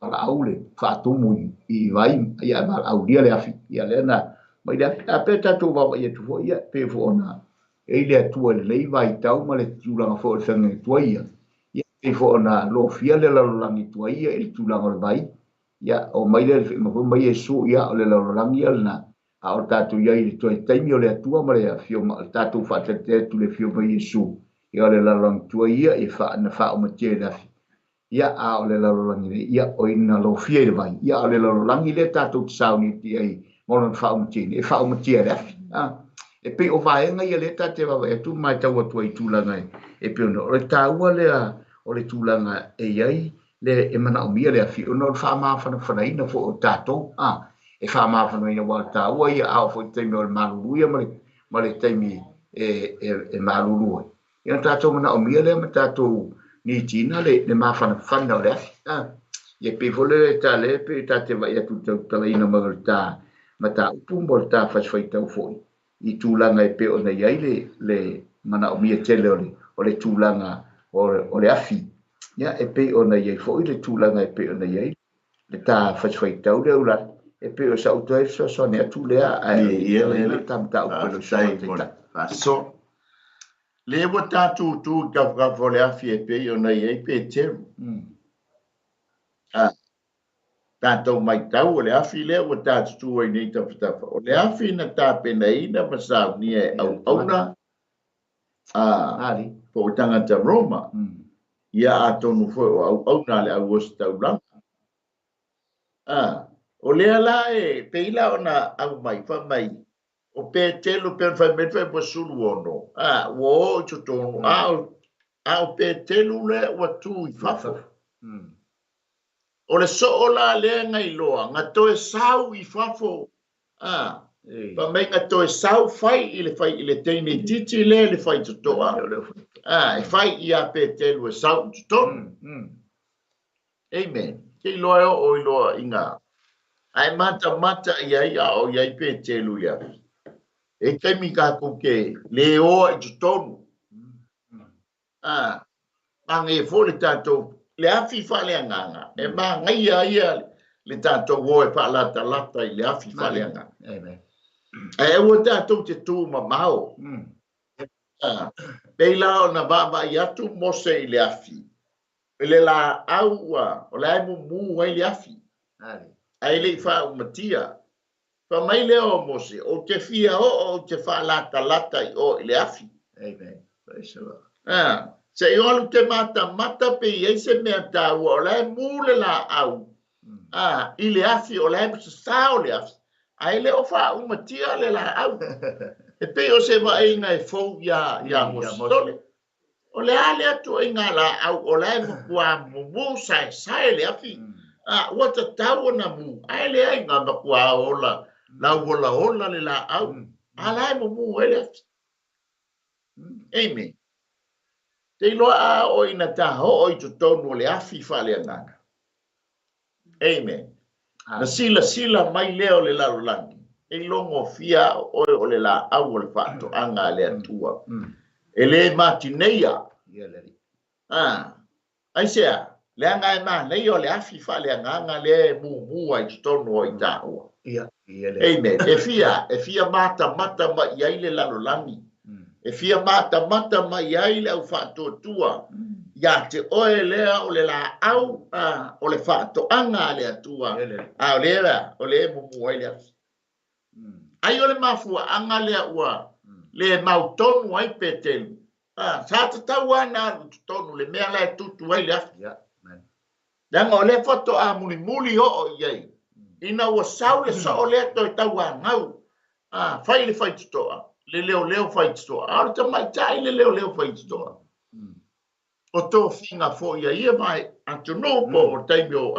ala aule fa tu mu i vai ia mal au dia le afi ia le na mai da pe ta tu va ia tu fo ia pe fo na e le tua le vai tau ma le tu la fo se ne tua ia pe fo na lo fia le la langi tua ia e tu la vai ia o mai le mo mai e su ia le la langi na a o tatu ia i toi taimi o le atua ma le fio ma tatu fa te tu le fio mai Yesu ia le la lang tua ia e fa na fa o mate le afi ia a o le la lang ia o ina lo fie le vai ia o le la lang le tatu sau ni ti ai mo na fa o mate e fa o mate le afi e pe o vai nga ia le tate va e tu mai tau tua i tu langa e pe no le tau le o le tu langa e ai le e mana o mia le afi o no fa ma fa na ina fo tatu e fa ma fa no ina wa ta wa ia au fo te mo malulu ia ma le taimi e malulu ia tatou mana o mia le ma tatou ni tina le ma fa na le ia pe vole ta le pe ta te va ia tu ta ina ma ta ma ta pumbo ta fa fa tau fo i tūlanga e pe o na iai le mana o mia tele o le tūlanga o le afi ia e pe o na iai fo i le tūlanga e pe o na iai le ta fa tau le ula e pe o sa o toi so ne tu le a le tam ta o pelo sai fa so le wata tu ka vole afi e pe o na iai pe te tatou mai tau o le afi le wata tu ai nei tafa o le afi na ta pe nei na masa ni e au na ali po tanga ta Roma ia atonu fo au na le au sta blanc o le ala e peila ona au mai fa mai o pe telo pe fa me fa po sulu ono wo chutono o pe telo le watu i fa o le so ola le ngai loa nga to e sau i fa fo pa mai nga to e sau fai i le teine titi le fai tutoa e fai i a pe telo e sau tutono amen ke loa o i loa inga ai mata ia o ia pe telu ia e kai mi ka ko ke le o i tonu mangi fo le tato le afi fa le nganga e ma ngai ia le tato wo e pa lata i le afi fa le nganga e o tato te tu ma mau peila na baba ia tu mose i le afi le la aua o la mu ai le afi ai le fa matia fa mai le o mose o te fia o te fa lata i o le afi amen se yo te mata pe ai se me ta o la mu le la au i le afi o la sa o le afi ai le o fa matia le la au e pe o se va inga e fo ya mose o le ale atu inga la au o la mu sai le afi wata tau na mu ai le ai nga makua ola la ola le la au ala mu ele amen te loa o ina ta ho o i tonu le afi fa le nganga amen na sila mai leo le lalo langi e longo fia o le la au le fato anga le atua ele matineia ai sea le anga ma nei o le afi fa le nganga le mu ai tonu o ita o amen e fia mata ma ia le lalo langi e fia mata ma ia le au fato tua ya te oe lea o le la au o le fato anga le atua o le mu ai le ai o le mafua anga le ua le mautonu ai petelu sa te tawana tonu le mea la tutu ai le danga o le foto a muli o iai ina ua sau le so o le to tawa ngau fai le fai tutoa le leo fai tutoa a te mai tai le leo fai tutoa o to finga fo ia mai atu no po taimio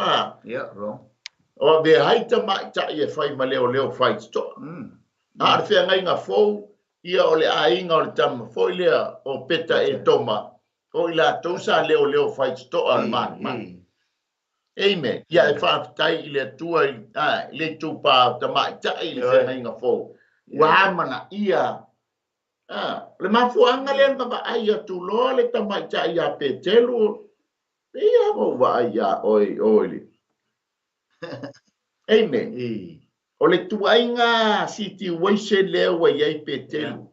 o be haita mai tai e fai ma leo fai tutoa a fia ngai nga fo ia o le ainga o le tama fo ia o peta e toma o ila tosa leo fai tutoa man amen ia e fa tai ile tua le tupa ta mai tai le fenga fo wa mana ia Le mafuanga le ngaba ai atu lo le tamaita ia petelu. Ia mo wa ia oi. Amen. O le tuainga siti waise le wa ia petelu.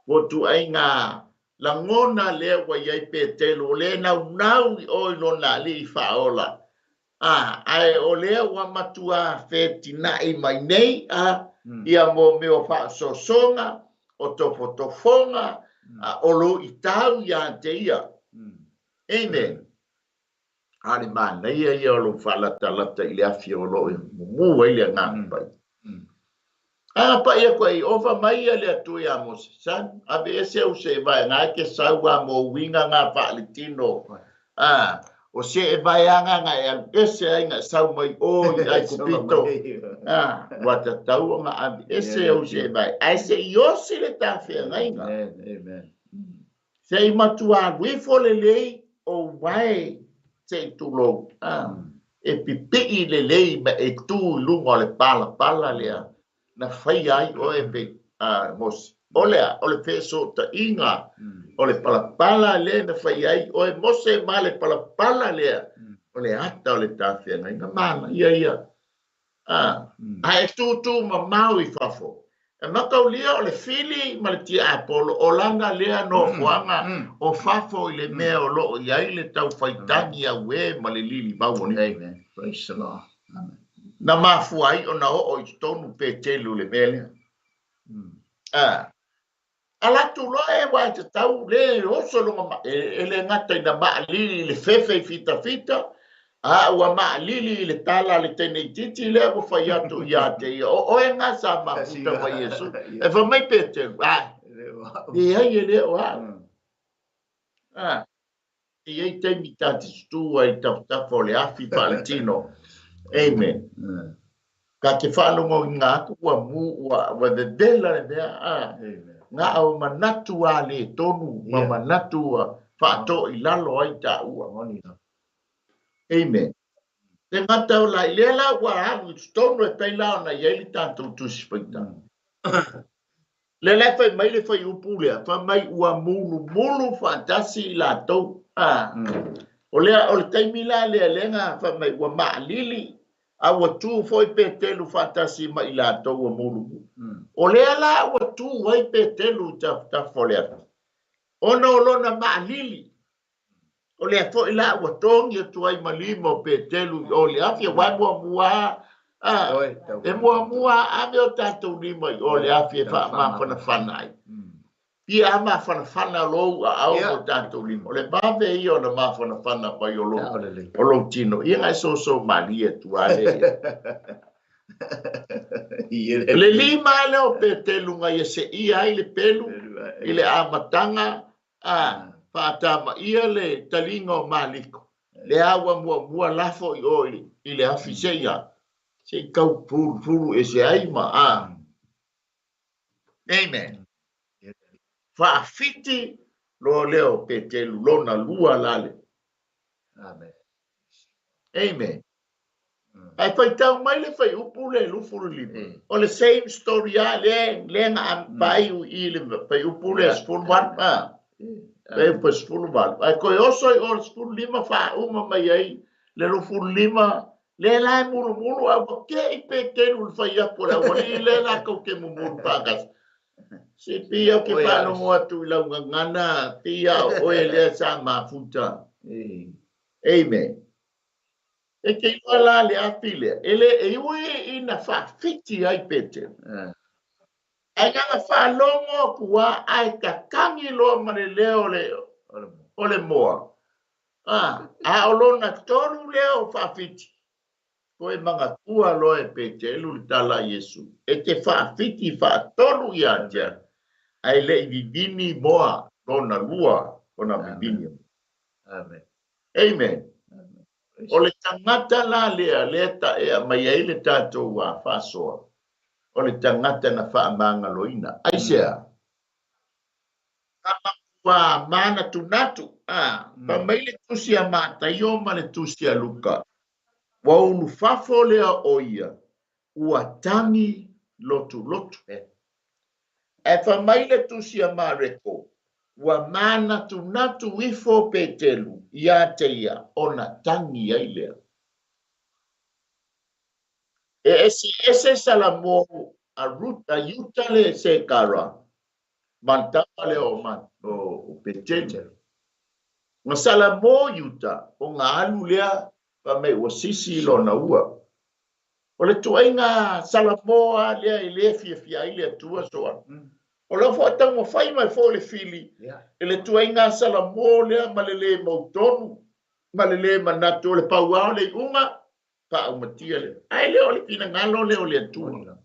O tuainga langona le wa ia petelu le nau oi no na li faola. Ai o le wa matua fetina I mai nei ia mo me o fa sosonga o tofotofonga o lo itau ia te ia. Amen. Ale mana ia o lo falata I le afi o lo mu I le ngapa. Pa ia koe ofa mai le atu ia mo san abe ese o se vai nga ke saua mo winga nga fa le tino. O se vai anga nga ese nga sau mai o ai kupito. Wata tau nga abe ese o se vai. Ai se yo se le tafe nga inga. Amen. Se I matua wifo le lei o wai se tulo. E pipi le lei ma e tu lungo le pala lea. Na fai ai o e pe mos. Ole feso ta inga. Ole pala le na fai ai o e mose male pala le. Ole ata ole tafia nga inga mana ia. Ai tu mamau I fafo. E makau lia ole fili ma le tia apolo o langa lea no fuanga o fafo I le mea o loo iai le tau faitangi a we ma le lili bawoni. Amen. Praise the Lord. Amen. Na mafuai o na o tonu pe telu le mele. Ala tu lo e wa te tau le o solo ma ele ngata na ma lili le fefe fita. Wa ma lili le tala le tene titi le o fai atu ia te o e nga sa ma puta wa Yesu. E fa mai pe telu. Ia le o Ia te mitati stu ai ta fole afi Valentino. Amen. Ka te whanongo ngā kua mu wa the dela mea ngā au manatu a le tonu ma manatu a whaato I lalo ai ta ua. Amen. Te ngata o lai lela wa hagu tonu e pei lao na ieli tātou tusipaita. Lela fai mai le fai upulea, fai mai ua mulu fantasi I la tau. O le taimila lea lenga fai mai ua maa lili. Awa tu foi petelu fantasi ma ila to wa mulu. O le ala awa tu wai petelu ta folea. Ono lona ma lili. O le fo ila awa tongi tu ai malimo petelu o le afia wa mua. E mua ame o tatu lima o le afia fa ma fanai. Ia ma fana lo au o tatu lima. O le bave I o na ma fana pa yo lo. O lo tino. Ia ngai so malia tu ale. Le lima le o petelu ngai se ia I le pelu. I le amatanga. Fatama ia le talingo maliko. Le awa mua lafo I oi. I le afiseia. Se kau puru e se aima. Amen. Fa'afiti lo leo petelu lona lua lale. Amen. Ai fai tau mai le fai upu le lufuru lima. O le same story a le nga ampai I le fai upu le spulu wan. Fai upu spulu wan. Ai koe oso I o spulu lima fa uma mai ai le lufuru lima. Le lai mulu a ke I petelu fai apura. Wani le la kau ke mumuru pagas. Si pia ke pano moa tu lau ngana pia o ele sa mafuta. Amen. E ke wala le afile. Ele e ui ina fa fiti ai pete. Ai ngana fa longo kua ai kakangi lo mare leo o le moa. A olona toru leo fa fiti. Koe manga kua lo e pete elu tala Yesu. E te fa fiti fa toru ia tia. Ai le vivini moa lona lua ona vivini. Amen. O le tangata la leta e mai ai le tatou wa fasoa. O le tangata na whaamanga loina. Ai sea. Kama wa mana tunatu. Pa mai le tusia mata yo ma le tusia luka. Wa unu fafo lea oia. Ua tangi lotu. e fa mai le tusi a mareko wa mana tu natu ifo petelu ia te ia ona tangi ai lea. Ese salamo a ruta yutale se kara mantapa le o man o petelu. Masala mo yuta o ngā alu lea pa me o sisi lo na ua. O le tuainga sala mo a lea i le fia i le tua soa. O la fo tamo fai mai fo le fili. E le tuainga sala mo lea malele mautonu. Malele manato le pauao le unga. Pa umatia le. Ai leo le pina ngalo leo le tua.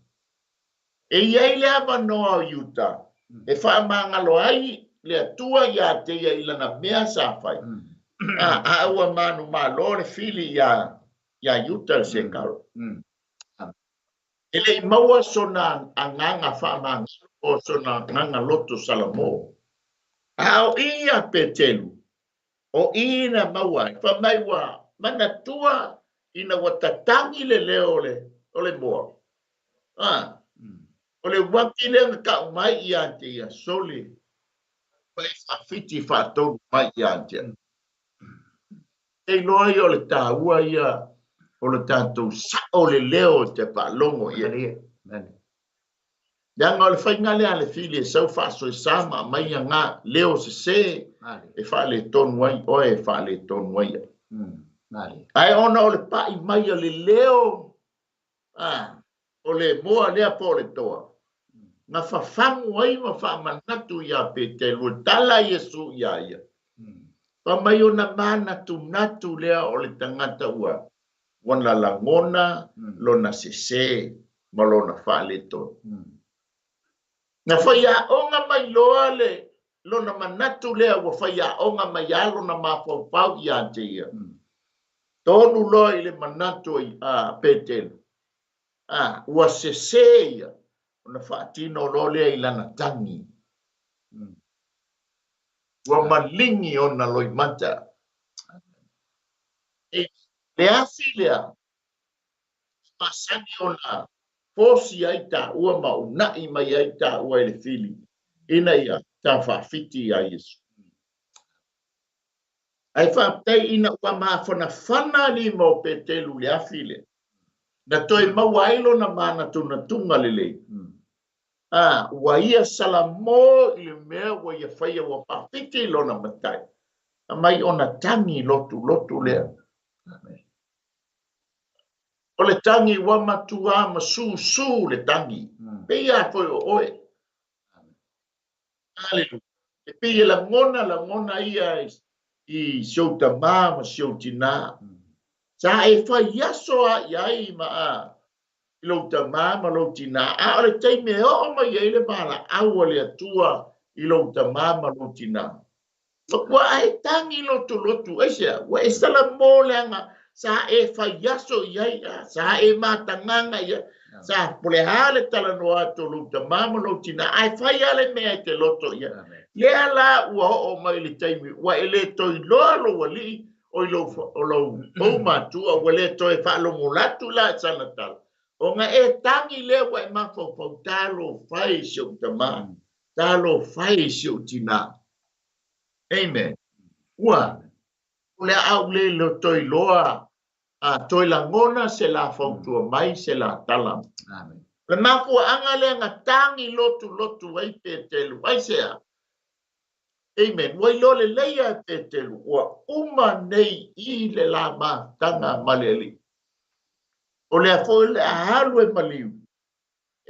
E iai lea manoa o yuta. E wha mangalo ai le tua ia te ia ilana mea sa fai. A ua manu malo le fili ia yuta se karo. Ele maua sona anganga wha manga o sona nganga loto salamo. Ao ia petelu. O ina maua. Wha mai wa mana tua ina watatangi le leo o le moa. O le wakile ka mai ia te ia soli. Pai whawhiti whātou mai ia te. E noi o le tāua ia o le tātou sao le leo te whaalongo ia. Ianga o le whainga lea le fili e sau whaaso e sama mai a ngā leo se e whaale tonu ai o e whaale tonu ai. Ai ona o le pai mai a le leo o le moa lea po le toa. Nga whawhangu ai ma whamanatu ia pe te lua tala Yesu ia ia. Pa mai o na mana tu natu lea o le tangata ua. Wana la ngona, lona sese, ma lona whaaleto. Nga whaia onga mai loa le, lona manatu lea wa whaia onga mai alo na mawhau ia te ia. Tonu loa i le manatu i petelu. Ua sese ia. Ona whaatino lo lea i lana tangi. Ua malingi ona loi mata. Le afi lea. Pasani ona. Fosi aita ua maunai mai aita ua ele fili. Ina ia ta whaafiti a Yesu. Ai whaaptai ina ua maafona whana ni mo petelu le afi lea. Na toi mawailo na mana tuna tunga lele. Ua ia salamo i le mea ua ia whaia ua pawhiti lona matai. Mai ona tangi lotu lea. O le tangi ua matua ma su le tangi. Pea foi o oe. Aleluia. E pea la ngona ia i siotama ma siotina. Sa e whaiaso a iai ma a. Ilo ta mama lo tina a ole taime o ma ye le bala aua le atua ilo ta mama lo tina wa ai tangi lotu asia wa esala molenga sa e fayaso ia sa e matanganga ia sa pole hale tala no ato lo ta mama lo tina ai fayale me te loto ia le ala wa o ma le taime wa ele to lo wali o lo o ma tu o le to e fa lo mulatu la sanata. O nga e tangi lewa e mafau talo fai siu tama, talo fai siu tina. Amen. Ua, ule au le lo toi loa, toi langona se la fautua mai se la talam. Amen. Le mafu anga le nga tangi lotu ai pe telu, ai sea. Amen. Wai lo le leia pe telu, ua uma nei I le lama tanga maleli. O le afo le ahalu e maliu.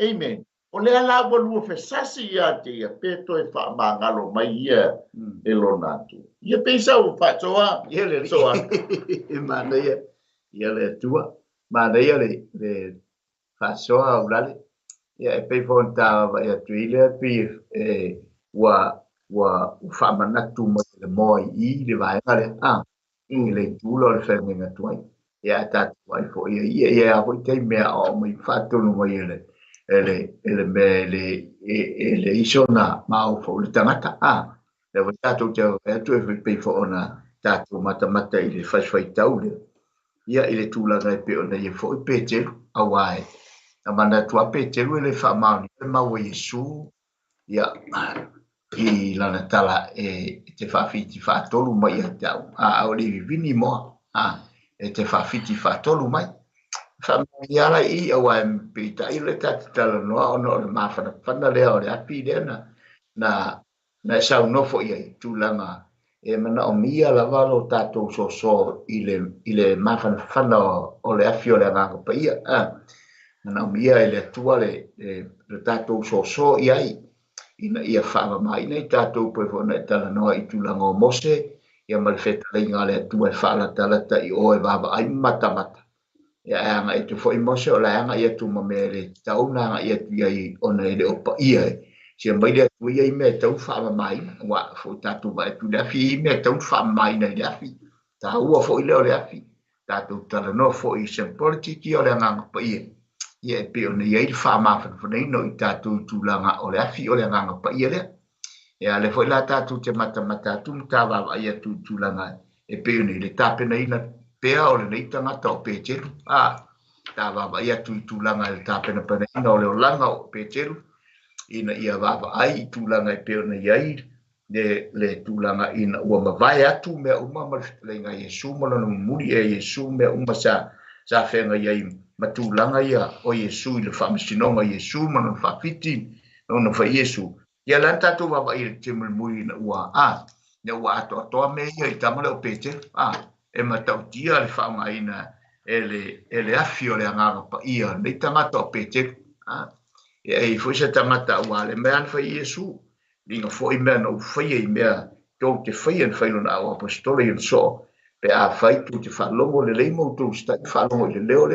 Amen. O le ala walua fesasi ia te ia peto e wha mangalo mai ia e lo natu. Ia peisa u whatoa. Ia le soa. Mana ia le tua. Mana ia le whasoa ulale. Ia e pei fonta ia tuile pi wa wha manatu mo le moi I le vaenga le le tulo le whenga tuai. Ia tatu ai fo ia a foi te mea o mai fatunu mai ele isona mau fo le tangata le wa tatu te tu e pe fo ona tatu mata I le fai tau le ia ile tula ngai pe ona ia fo pe te awai amana tu pe te le fa mau le mau Yesu ia i lana tala te whawhiti whatolu mai a tau. O le vini moa. Te whawhiti whatolu mai. Whamaiara i awa e pita i le tati tala noa o no le mawhana whana lea o le api lea na sau nofo ia i tūlanga e mana o mia la walo tātou so i le mawhana whana o le api o le nganga pa ia. Mana o mia i le tua le tātou so i ai. Ina ia whaama mai nei tātou poe whona e tala noa i tūlanga o Mose, ia malwheta lei ngā lea tua e whaala talata i oe wawa ai mata. Ia anga e tu fo i Mose o la anga ia tu mamere tau na anga ia tu iai ona ele opa ia e. Sia mai lea tu iai mea tau whaama mai, wa fo tātou mai tu leafi i mea tau whaama mai na leafi. Tā ua fo i leo leafi. Tātou tala noa fo i sem politiki o le nganga pa ia. Ia e pe ona iai le whaamawhana whanei no i tātou tūlanga o le afi o le nganga pa ia lea. Ia le fo i la tātou te mata tu mtawawa ia tūlanga e pe ona i le tāpena ina pea o le nei tangata o Pēteru. Tāwawa ia tūlanga le tāpena pana ina o le olanga o Pēteru. Ina ia wawa ai tūlanga e pe ona iai le tūlanga ina ua mawai atu mea uma mariflenga Yesu malona muri e Yesu mea uma sa whenga iai matulanga ia o Yesu i le whamisinonga Yesu mana whawhiti na wha Yesu. Ia lan tātou wawa i le te mulmui na ua na ua atoa me ia i tamale o Pēteru. E matautia le whaunga ina e le afi o le anganga pa ia nei tangata o Pēteru. Ia e fuisa tangata ua le mea wha Yesu. Linga fo i mea na uwhaia i mea tau te whaia na whailona au apostole i so. Pe a fai tu te whalongo le leimo tu stai whalongo i le leo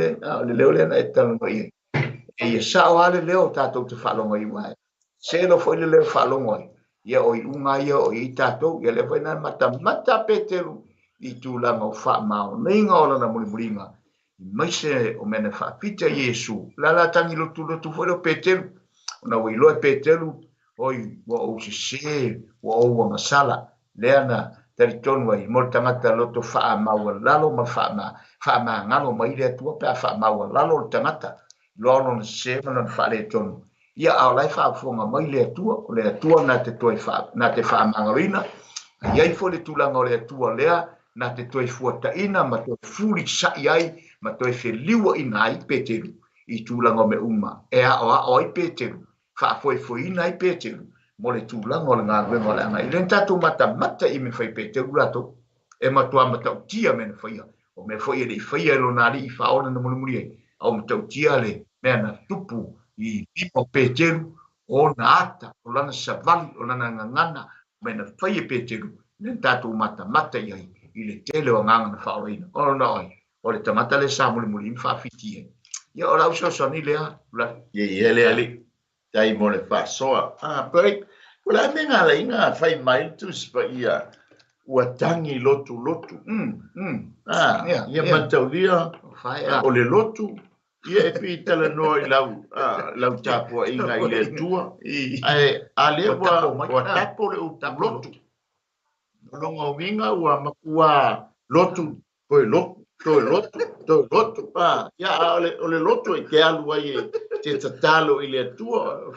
le na e talongo i. E ia sao a le leo tātou te whalongo i wai. Se no foi le leo whalongo i. Ia o i unga ia o i tātou, ia le whaina mata Pēteru i tūlanga o wha mao. Neinga o lana mulimulinga. I maise o mena whapita Yesu. Lala tangi lotu foi o Pēteru. Ona o i loe Pēteru, oi wa o se wa o wa masala. Leana talitonu ai mo tangata loto wha maua lalo ma wha ma ngalo mai le tua pe wha maua lalo tangata lolo na se mana wha le tonu ia au lai wha fonga mai le tua na te toi wha na te wha mangarina iai fo le tulanga o le tua lea na te toi fuataina ma toi furi sa iai ma toi wheliua ina ai Pēteru i tulanga me uma e a o ai Pēteru wha foi ina ai Pēteru mo le tūlanga o le ngā ruenga o le anga. I len tātou mata i me whai Pēteru rato. E matua matau tia me na whaia. O me whaia le i whaia lo nari i whaona na mulimuri ai. Au matau tia le mea na tupu i pipa Pēteru o na ata, o lana savali, o lana ngangana, me na whaia Pēteru. Len tātou mata i ai. I le tele o nganga na whaoreina. O na oi. O le tamata le sa mulimuri i whawhiti ai. Ia o lau sosoni lea. Ia lea li. Tai mo le whasoa. Pai, kula me ngā lai ngā whai mai tu spa ia ua tangi lotu. Ia matau lia o le lotu. Ia e pi tala noa i lau tapua inga i le tua. A le ua tapo le uta lotu. Longa winga ua makua lotu. Koe lotu. Toi lotu. Ia o le lotu e te alu ai te tatalo i le atua. E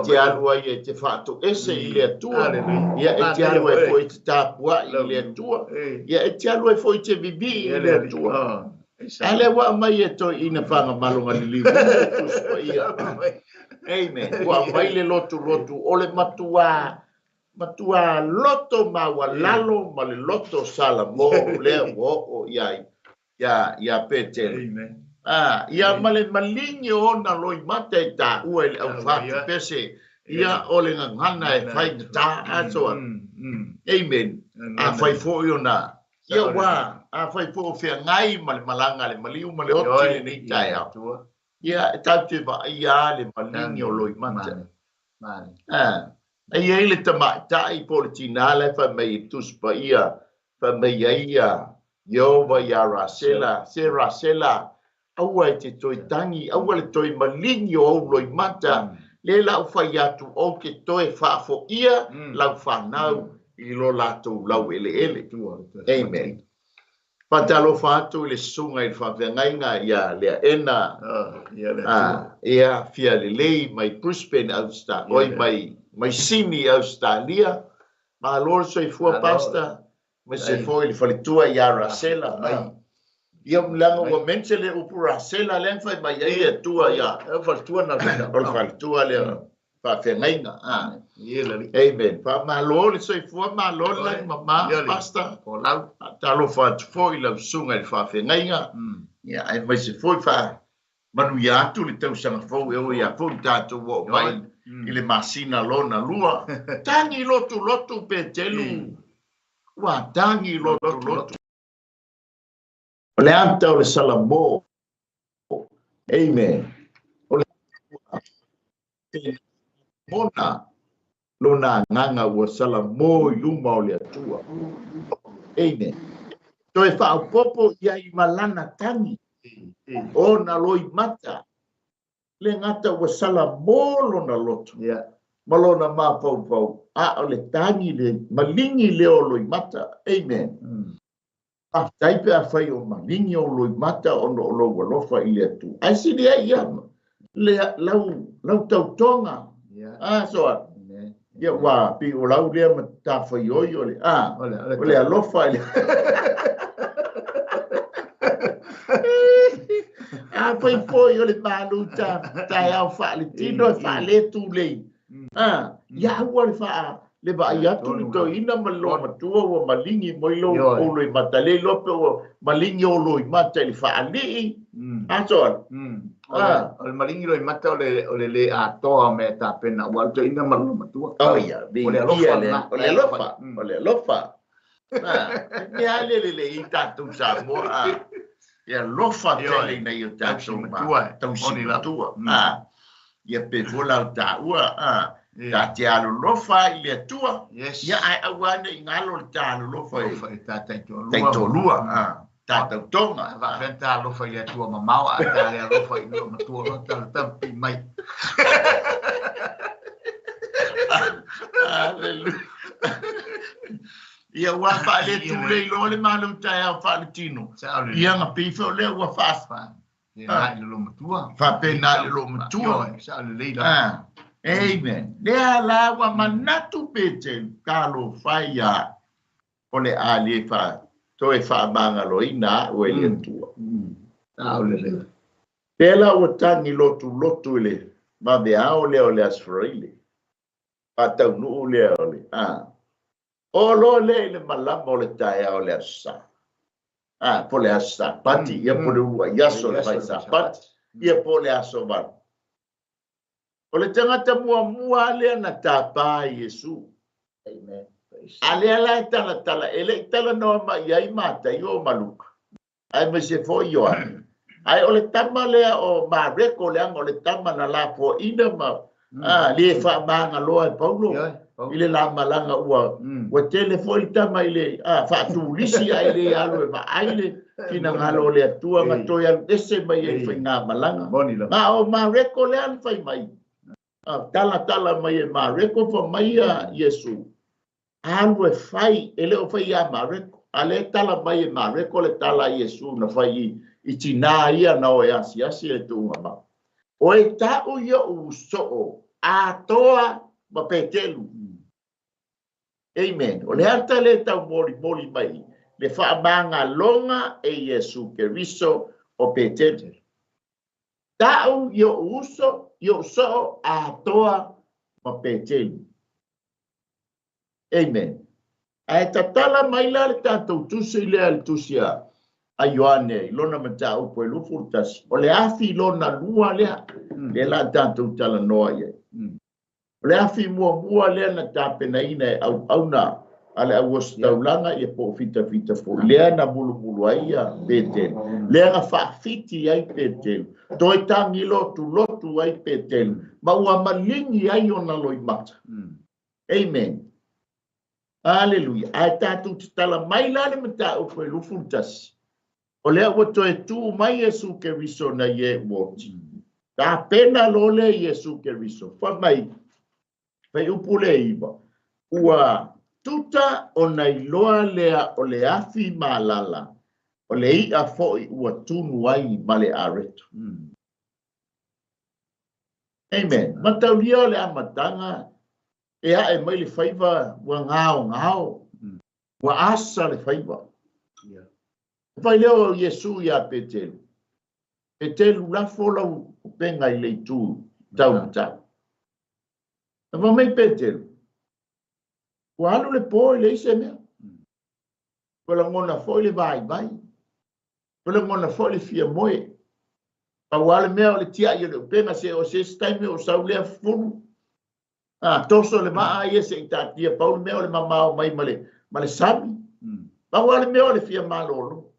te alu ai e te whaato ese i le atua. Ia e te alu ai fo i te tāpua i le atua. Ia e te alu ai fo i te bibi i le atua. Ale wa mai e toi ina whanga malonga li liu. Amen. Wa mai le lotu. O le matua loto maua lalo ma le loto sala mo lea o iai. Ya Pēteru. Ia male malingi ona loi mata e tā ua i au whātu pese. Ia ole ngana e whai tā atoa. Amen. A whai fōi ona. Ia wā. A whai fōi whea ngai male malanga le maliu male oti le nei tai au. Ia e tau te wa ia le malingi o loi mata. Ia i le tamai tai politina le wha mei tuspa ia. Wha mei ia. Yova ya Rasela, aua te toi tangi, aua le toi malingi o loi mata, le lau whai atu o ke toi whaafo ia, lau whanau i lo lato lau ele. Amen. Patalo fatu le sunga il whawhengainga ia lea ena. Ia fia le lei mai Brisbane Australia. Oi mai Sydney Australia. Ma lor so i fua pasta. Ma se foi il falitua ia rasela mai. Ia mlanga wa mense le upu rasela len fai mai ia tua ia. Falitua na lena. Falitua le whawhengainga. Amen. Pa ma lor so i fua ma lor lang ma pasta. Talo fatu foi la sunga il whawhengainga. Ia ai mai se foi fa manu ia atu le tau sanga fau e o ia fau tatu wo mai. Ile masina lona lua. Tangi lotu pe telu. Wa tangi lotu. Ole anta ole salamo. Amen. Ole mona lona nganga wa salamo yuma ole atua. Amen. Toi fa popo ia i malana tangi. Ona loi mata. Le ngata wa salamo lona lotu. Malona ma pau. A ole tangi le malingi le o loi mata. Amen. Taipe a fai o malingi o loi mata o no lo walofa i le atu. Ai si le ia le lau tau tonga. Soa. Ia wa pi o lau lea ma ta fai oi ole. Ole alofa i le. Fai foi ole malu ta au fa le tino fa le tu le. Ya wa le fa le ba ya tu le to ina malo matua o malingi moilo o lo matale lope o malingi o lo mata le fa ali. Aso. O malingi lo mata o le a toa me ta pena wa to ina malo matua. Oh ya, ole lofa. Ya le ita tu sa mo ia lofa tele na ia tatu matua tausi matua ia pe vola ta ua ta te alo lofa ia tua ia ai awana i ngalo ta alo lofa i ta lua ta tonga va venta lofa ia tua mamau a ta le lofa i no matua no ta tampi mai haleluya ia wa fa le tu le lo le malu ta ia fa le tino ia nga pe fo le wa fa ia le lo matua fa pe na le lo matua sa le leila amen le ala wa manatu pete kalo fa ia ole ali fa to e fa banga lo ina o ele tua le pela o tangi lotu le ma be a ole asfroile pata no le o lo le malamo le tae o le asa. Po le asa pati ia po le ua yaso le fai sa pati ia po le aso man. O le tangata mua le na tapa Yesu. Amen. Ale ala tala ele tala no ma ia mata yo maluka. Ai me se fo yo. Ai o le tama le o ma reko le o le tama na la po ina ma. Le fa manga loa Paulo. Ile la malanga ua wa telefoni tama ile fa tu lisi ile alo ma ile kina ngalo le tua ma toya ese mai e fa nga malanga ma o ma reko le an fai mai tala mai ma reko fa mai Yesu alo fai ele o fai ma reko ale tala mai ma reko le tala Yesu na fai itina ia na o asi le tu ma o e ta o yo so a toa ma petelu. Amen. O le ata le tau moli mai. Le whaamanga longa e Yesu Keriso o petete. Tau yo so a toa ma petete. Amen. Ai tatala mai la le tatou tusi le al tusia a Ioane lona mata o po lufurtas. O le afi lona lua lea. Le la tatou tala noa ye. Le afi mua le na tapena ina au na ale awas taulanga e po fita fo le na bulu ai peten le nga fa fiti ai peten toi tangi lotu ai peten ma ua malingi ai ona loi mata. Amen. Hallelujah. Ai tatu tala mai la le mata o po lufuntas o le o to e tu mai Yesu Keriso na ye woti ta pena lo le Yesu Keriso fa mai Pai upule iba. Ua tuta o na iloa lea o le afi malala. O le ia fo'i ua tunu ai ma le aretu. Amen. Mataulia o le amatanga e ae mai le whaiva ua ngao. Ua asa le whaiva. Whai leo Yesu ia Petelu. Petelu la folau penga i le tu tau mata. Wa mai Petelu. Ua alu le po i le ise mea. Wala ngona fo le vai. Wala ngona fo le fia moe. Pa wale mea o le tia i le penga se o se staime o sau lea funu. Toso le maa ia se itatia pa mea o le mamao mai male sabi. Pa wale mea o le fia malolo.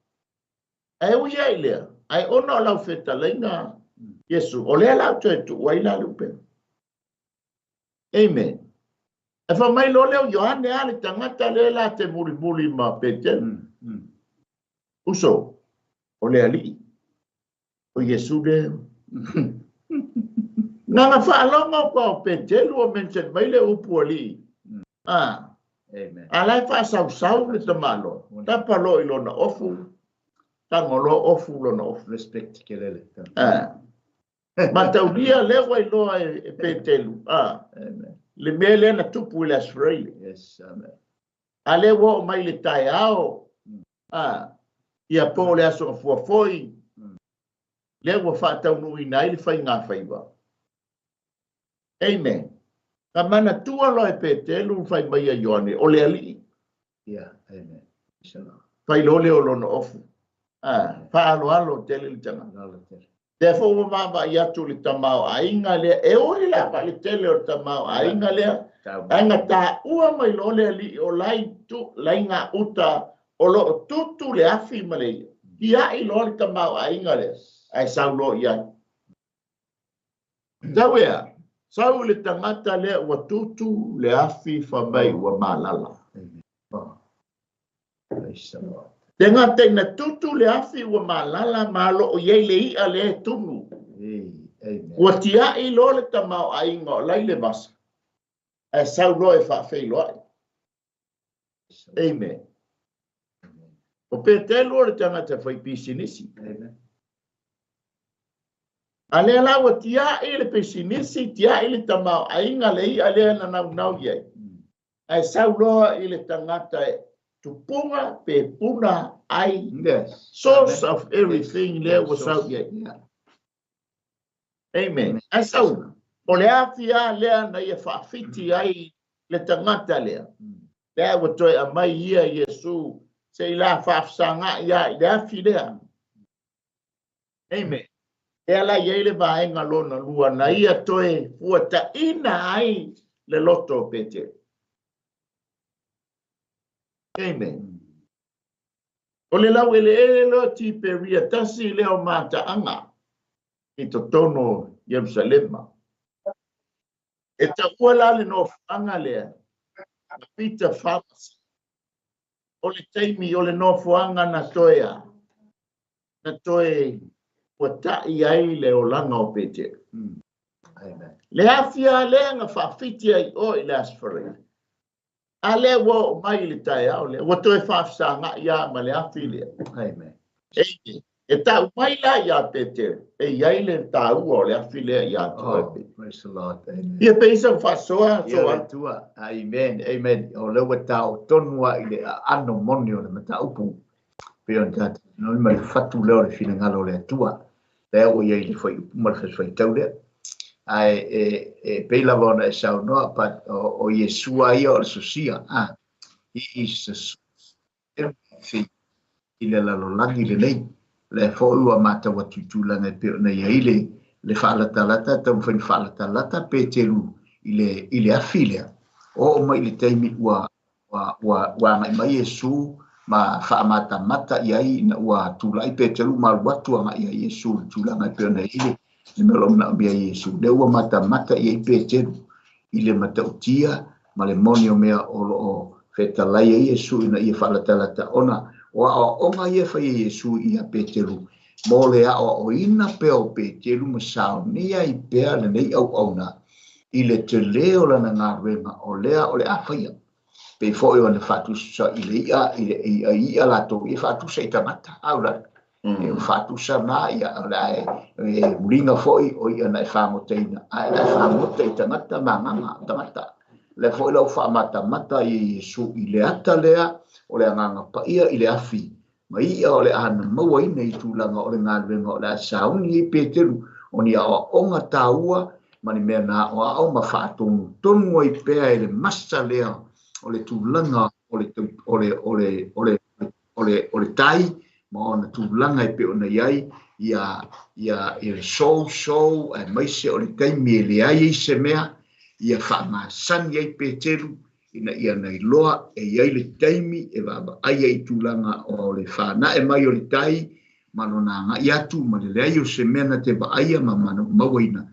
Ai uia i lea. Ai ona o lau feta lainga Yesu. O lea lau tu e tu wai la lupe. Amen. E wha mai lo leo Iohane ale tangata lea la te muli ma Petelu. Uso. O lea li. O Yesu leo. Nanga whaalonga pa o Petelu o mention mai le upu ali. Amen. Alai wha sau le tamalo. Tapa lo ilona ofu. Tangolo ofu lona ofu. Respect kelele. Mataulia lewa iloa e Petelu. Amen. Le mele na tupu le asfrei. Yes, amen. Ale wo mai le tai ao. Ia po le aso fuafoi. Lewa whaatau nui nai le whai ngā whaiwa. Amen. Ka mana tua lo e Petelu whai mai a Ioane. O le ali. Yeah, amen. Inshallah. Whai lo leo lona ofu. Whaalo tele li tanga. Therefore, wa mama i atu li tamau a inga lea. E ori la pa li tele o tamau a inga lea. Anga ta ua mai lo lea li o lai ngā uta o lo tutu le afi malei. Ia i lo li tamau a inga lea. Ai sau lo ia. Tau ea. Sau le tangata lea ua tutu le afi whamai ua malala. Tenga te na tutu le afi ua malala malo o yei le ia le tunu. Ua tia i lo le tamau a inga o lai le masa. Ai sau lo e whawhei lo ai. Amen. O Petelu o le tangata whai pisinisi. Ale ala ua tia i le pisinisi, tia i le tamau a inga le ia le na nau yei. Ai sau lo i le tangata e. Tupunga pe puna ai. Yes. Source of everything there was out yet. Amen. Asau. O le afia lea na ia whaafiti ai le tangata lea. Lea watoi a mai ia Yesu se ila whaafsanga ia le afi lea. Amen. Lea la iei le vaenga lona lua na ia toe fuata ina ai le loto pete. Amen. O le lau ele lo ti peria tasi leo mata anga i to tono Jerusalema. E ta ua le no anga lea. Peter Pharmacy. O le taimi o le no anga na toea. Na toe ua tai ai le o langa o pete. Amen. Le afia lea nga whaafiti ai o i le asfare. Ale wo mai le tai au le wo toe whaafsa nga ia ma le afi lea. Amen. E tau mai la ia Pete. E iai le tau o le afi lea ia toe. Praise the Lord. Amen. Ia pe isa whasoa Ia tua. Amen. Amen. O lewa tau tonua i le ano moni o le mata upu. Peo tata. Noi mai fatu leo le fina ngalo le tua. Leo o iai le fai upu mara fai tau lea. Ai peila vona e sau noa pat o Yesua ia o le sosia. Jesus. Everything. I le lalolangi le nei. Le fo ua mata wa tutulanga peo na ia ile le whaalatalata tau whain whaalatalata Petelu i le afilea. O mai le teimi ua mai Yesu ma whaamata mata iai na ua tulai Petelu ma watu anga ia Yesu tulanga peo na ile. Ni melom na bia Yesu. Le ua mata iai Petelu i le mata utia ma le moni o mea o whetalai Yesu ina ia whaalatalata ona. O nga ia whai Yesu ia Petelu. Mo le o ina peo Petelu ma sao nia i pea le nei au na. I le te leo lana ngā renga o lea o le awhaia. pe foi ona fatu sa ia la to ia fatu sa tamata aula e fatu sa na ia ala e muringa foi o ia na fa moteina ala fa moteina mata manga tamata le foi lo fa mata i Yesu i le ata lea o le nganga pa ia i le afi ma ia o le ana mawai nei tūlanga o le ngāwenga o le sauni i Petelu o ni awa onga tāua mani mea na o au ma whaatonu tonu i pēa i le masa lea o le tūlanga o le tai ma o na tūlanga i pe o na iai ia le sou e maise o le taimi e le ai i se mea ia whamasani i Petelu ina ia nei loa e iai le taimi e waba aia i tūlanga o le whana e mai o le tai mano na nga iatu ma le lea o se mea na te ba aia ma mano mawaina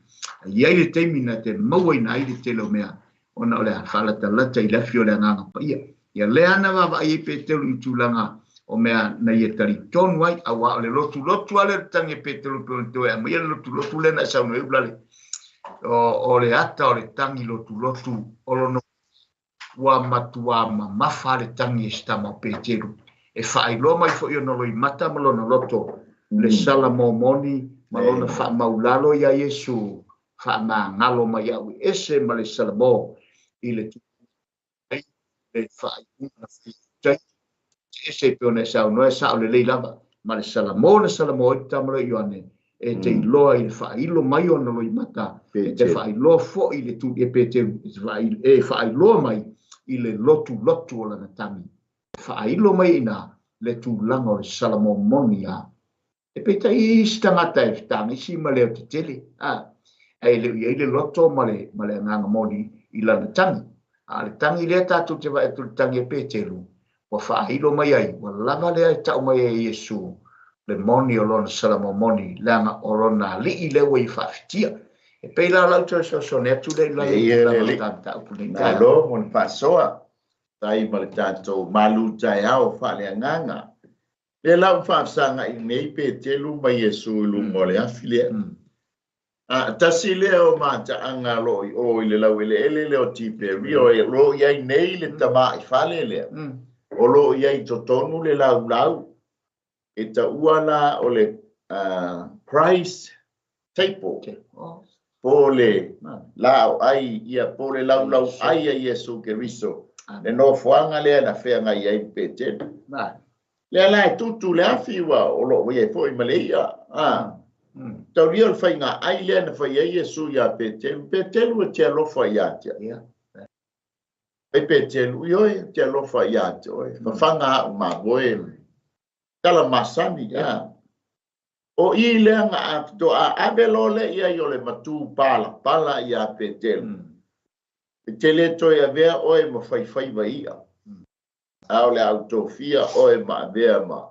iai le taimi na te mawaina ai le telo mea ona o le whalata lata i lafi o le nganga pa ia lea na waba aia i Petelu i tūlanga o mea na ia tari tonu ai awa o le lotu ale tangi Petelu pe o toe a mai le lotu le na saunu e ulale o le ata o le tangi lotu o lono wa matua mafa le tangi stama Petelu e whaailoa mai fo i ono loi mata malona loto le sala momoni malona wha maulalo ia Yesu wha ngalo mai au ese ma le sala mo i le whaaiuna fitai ese pe ona sao no sao le leilava ma le sala mo i tamalo i ane e te iloa i le whailo mai ona loi mata e te whaailoa fo i le tu e Petelu e whaailoa mai i le lotu o lana tangi. Whailo mai ina le tūlanga o le salamo moni a. E peita i stangata e tangi si ma leo te tele. E le loto ma le nganga moni i lana tangi. A le tangi lea tātou te wa e tu tangi e Petelu. Wa whailo mai ai. Wa lava lea e tau mai e Yesu. Le moni o lona salamo moni. Langa o lona li i lewa i whawhitia. E peila lau tō so ne atu le lau na lo mon pasoa tai ma le tātou malu tai au whale nganga le lau whafsanga i nei Petelu mai Yesu lu mole afile tasi leo mata anga lo o le lau ele o tipe rio e lo iai nei le tama i whale le o lo iai totonu le lau e ta uana o le price table pole lau ai ia pole lau ai a Yesu Keriso le no fuanga le na fea ngai ai Petelu le la tutu le afiwa o lo we foi Malaysia tau rio fainga ai le na fai Yesu ya Petelu te lo fai ya ai Petelu yo te lo fai ya fa fanga ma boe kala masani ya o i le nga to a abelole ia yo le matu pala ia Petelu. Petele to ia vea oe ma fai va ia. Au le autofia oe ma vea ma.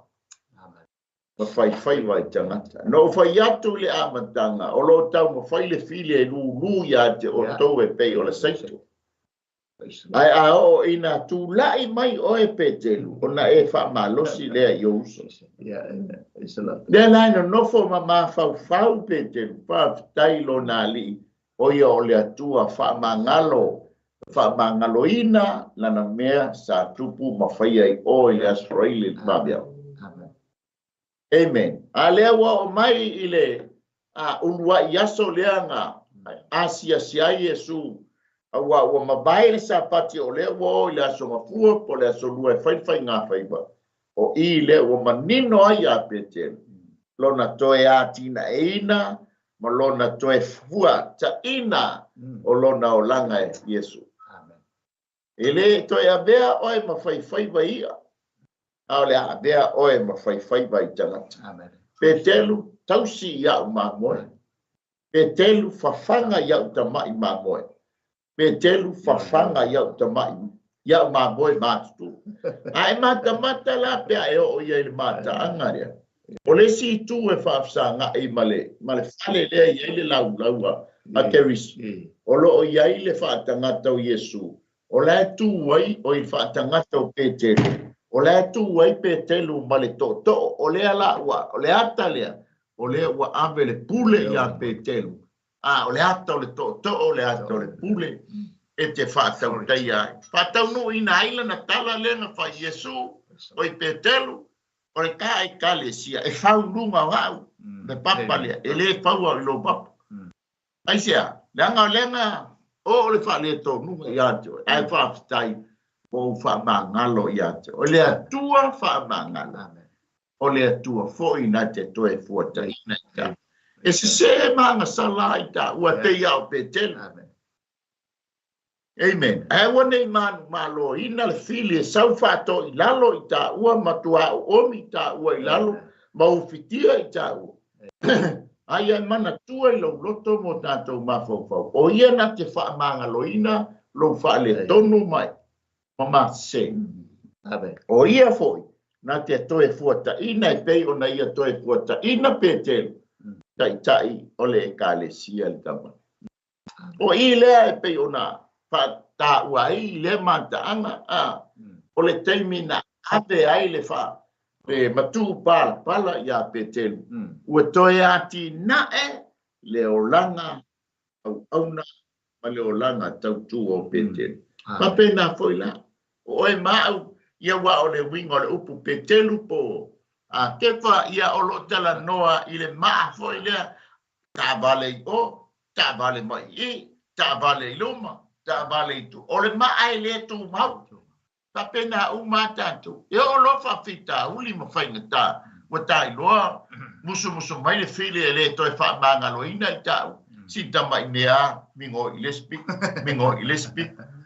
Ma fai vai tangata. No fai atu le amatanga o lo tau ma fai le file lu ia te o to e pe o le saito. Ai o ina tu lai mai oe Petelu ona e fa malosi le yo uso. Le lai no fo ma fau Petelu pa tai lo na li o ia o le atua fa mangalo ina lana mea sa tupu ma fai ai o le Australia babia. Amen. Ale wa o mai ile unwa yaso leanga Asia sia Yesu wa mabai le sapati o le wo le aso mafua po le aso lua fai nga fai ba o i le o manino ai a Petelu lona toe atina eina ma lona toe fua ta ina o lona o langa e Yesu amen ele toe avea oe ma fai ba ia au le avea oe ma fai ba itanga amen Petelu tausi ia ma moe Petelu fafanga ia utamai ma moe Petelu fafanga ia utamai ia ma moe matu ai mata la pe ai o ia le mata angaria o le si tu e fafsanga i male fale le ia le lau a keris o lo o ia le fatangata o Yesu o la tu wai o i fatangata o Petelu o la tu wai Petelu male to o le ala wa o le atalia o le wa avele pule ia Petelu o le ata o le to o le ata o le pule e te whātau tei ai. Whātau no ina aila na tala lenga whai Iesu, o i Petelu, o le ka e kalesia, e whau runga wau, me papalea, e le whau au ilo papa. Aisia, lenga, o le whale tō nunga i ato, e whaafitai, o whaamangalo i ato, o le atua whaamangalo, o le atua fōi na te toe fuata ina i ka. E se manga sala i ta, ua te iau Petelu. Amen. Ai wane manu malo ina le fili e sau whato i lalo i ta ua matua o omi i ta ua i lalo, ma ufitia i ta ua. Ai ai mana tua i lau loto mo tātou mawhauwhau. O ia na te whaamanga loina, lo whaale tonu mai, mama se. O ia foi, na te toe fuata ina e pei o na ia toe fuata ina Petelu, tai o le e kalesia li tama. O i lea e pei o na ta uai le mataanga o le taimina ave ai le fa pe matu pala ya Petelu ua toe ati nae le olanga au auna ma le olanga tautu o Petelu ma pena foi la o e mau ia wa o le wingo le upu Petelu po a kefa ia o lo tala noa i le maa foi le ta vale o ta vale mai i ta vale luma ta vale tu o le mai le tu mau ta pena u matatu e o lo fa fita uli mo fa ngata wa tai lo musu mai le file le to fa manga lo ina ta si ta mai nea mingo i lespi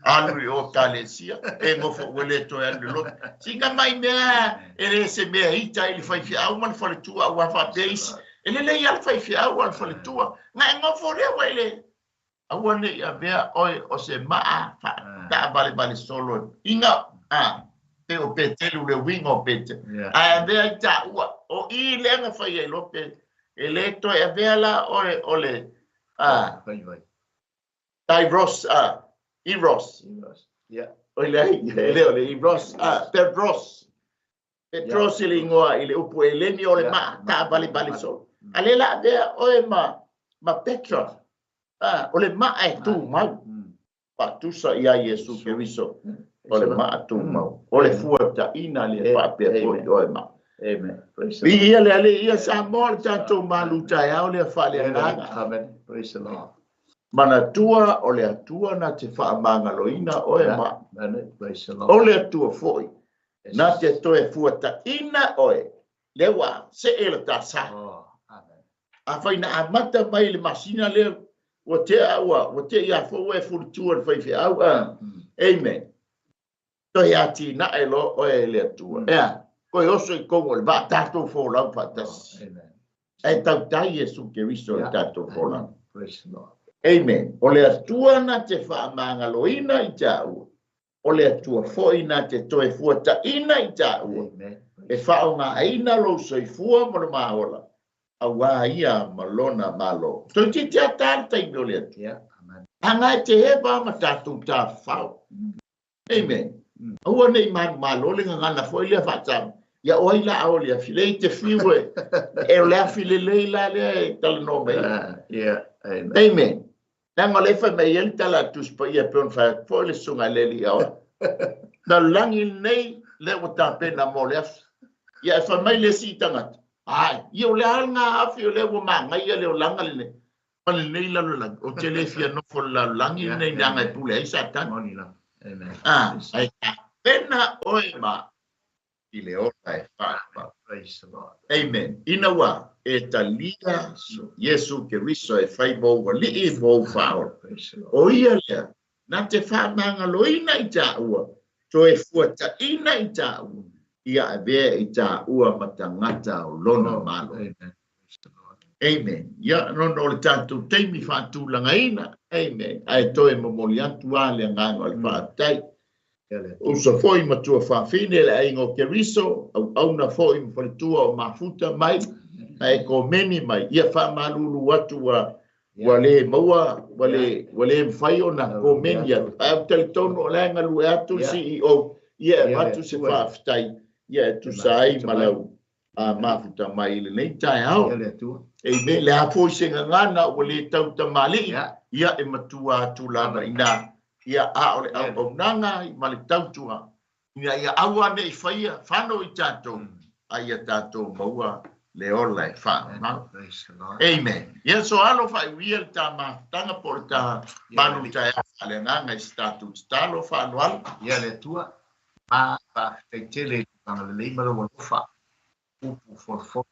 alu o kalesia e mo fo wele to e lo si ka mai nea e le se me ita i fa fi au man fa le tu wa fa days e le ia fa fi au wa fa le tu nga ngo fo le wele awane ia vea oi o se maa fa ta vale solo inga te o Petelu le wingo pete a vea ta o i lenga fa ye lope eletto e vea la ole Ross Eros yeah ole Eros Petros ile ngoa ile upu eleni ole ma ta vale solo alela vea oi ma Petra ole mai tu mau patusa ia Yesu Keriso ole ma tu mau ole fuata ina le pape o ma amen ia le ia sa mor tanto malu tai ole fale nga amen praise the Lord mana tua ole atua na te fa manga loina o ma amen praise the Lord ole atua foi na te toe fuata ina oe lewa se ele ta sa amen a faina amata mai le masina le o te ia fo e fu tu fai fi au amen to ia ti na elo o ele tu ko yo so ko le va tato fo la patas amen e tauta Yesu Keristo tato fo la praise the Lord amen o le atua na te fa manga loina i tau o le atua fo ina te toe fuata ina i tau amen e fa nga aina lo so i fua mo le maola awa ia malona malo to ti tata i dole amen anga te heba matatu ta fau amen o nei malo le ngana foi le fata ya oila o le file te fiwe e le file leila le tal no me amen nang le fa me yel tala tus pa ia pon fa foi le sunga le li o na langi nei le o ta pena mo le ya fa mai le sitanga ai io le anga afio le wo manga ia le langa le pale nei la o telefia no fo la langi nei nanga pule ai satan oni la amen ai pena oima ile ora e fa praise the Lord amen inawa e talia Yesu Keristo e fai bo li e bo fa o ia le na te fa manga loina i ta ua to e fuata ina i ta ia ve i ta ua matangata o lona malo amen ia no le tanto teimi fa tu langaina amen ai to e momoliatu ale ngano al fa tai o sa foi matua fa fine le aingo Keriso au na foi mo tua o mafuta mai ai ko meni mai ia fa malulu watu wale maua wale fai ona ko meni au teletono le ngalu atu CEO ia watu se fa ftai ia tu sai malau mafuta mai le nei tai au e me le a foi se ngana wale tau tamali ia e matua tu lana ina ia a ole au nanga I male tautua ia aua nei faia whano I tātou a ia tātou maua le ola e whanau. Amen. Ia so alo whai wia le tā maftanga po le tā manu tai a le nganga I tātou talo whanau alu. Ia le tua ma te tele panga le leima lo walofa upu for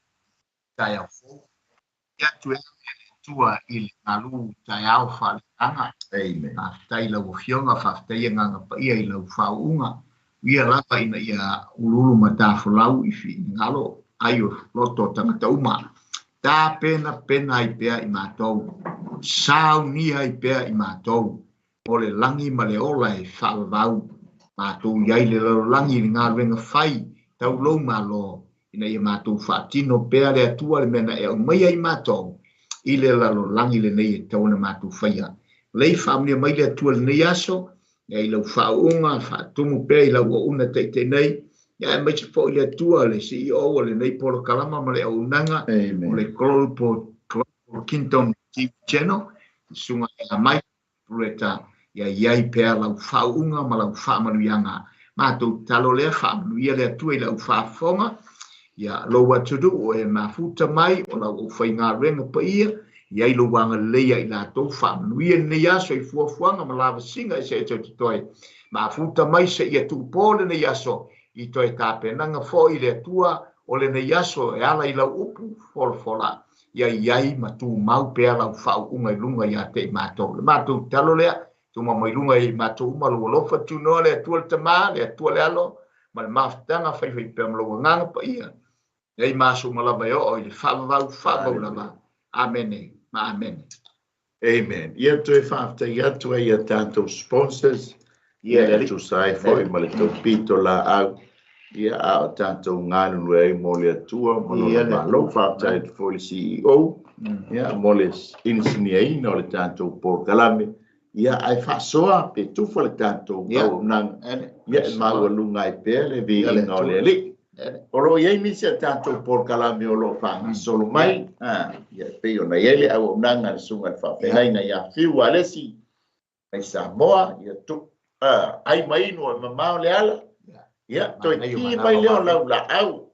tai au fo. Ia tu tua I le ngalu tai au whale anga. Amen. Tai lau fionga whaftai nganga pa ia I lau whaunga. Ia lapa ina ia ululu matafulau I fi ngalo ayo loto tangata uma. Tā pena I pea I mātou. Sao ni ai pea I mātou. O le langi ma le ola e whaavau. Mātou iai le lau langi ni ngā renga whai. Tau lou malo. Ina ia mātou whaatino pea le atua le mena e au mai ai mātou. I le lau langi le nei e tau na mātou whaia. Lei whaamnia mai le atua le nei aso. Ia I lau whaunga, whaatumu pea I lau o una teite nei. Ia mai se fo I le atua le CEO o le nei polo kalama ma le au nanga. O le Global Kingdom TV Channel. Sunga ia mai pureta. Ia iai pea lau whaunga ma lau whaamanuianga. Mātou talo lea whaamanuia le atua I lau whaafonga. Ia lo watudu o e mafuta mai o lau o whainga renga pa ia. Ia I lo wanga leia I la tau whaamanuia nei aso I fuafuanga ma lava singa I se e tau toi. Mafuta mai se ia tupole nei aso I toi tāpenanga fo I le atua o le nei aso e ala I lau upu fola. Ia iai ma tu mau pea lau whaunga I lunga ia te I mātou. Le mātou talo lea. Tuma mai lunga I mātou umalu alofa tu noa le atua le tamā, le atua le alo. Ma le maftanga whaiwhai pea mlaua nganga pa ia. Ei māsu malaba o I le whaavau lava. Amen. Amen. Amen. Ia tu e whaafta ia tu e ia tātou sponsors. Ia tu sai foi ma le tau pito la au. Ia a tātou ngānulu e mo le atua. Ia le lo whaafta e foi CEO. Ia mo le insinia o le tātou por kalame. Ia ai whaasoa pe tufa le tātou kau nang. Ia maua lunga I pēr le vi inga o le li. Oro iei misi a tātou por kalame o lo whanga solo mai. Ia peo na iele au nanga le sunga le whawhengaina ia whiu alesi. Ai Samoa, ia tu. Ai mai no e mamao le ala. Ia toi ki mai leo lau la au.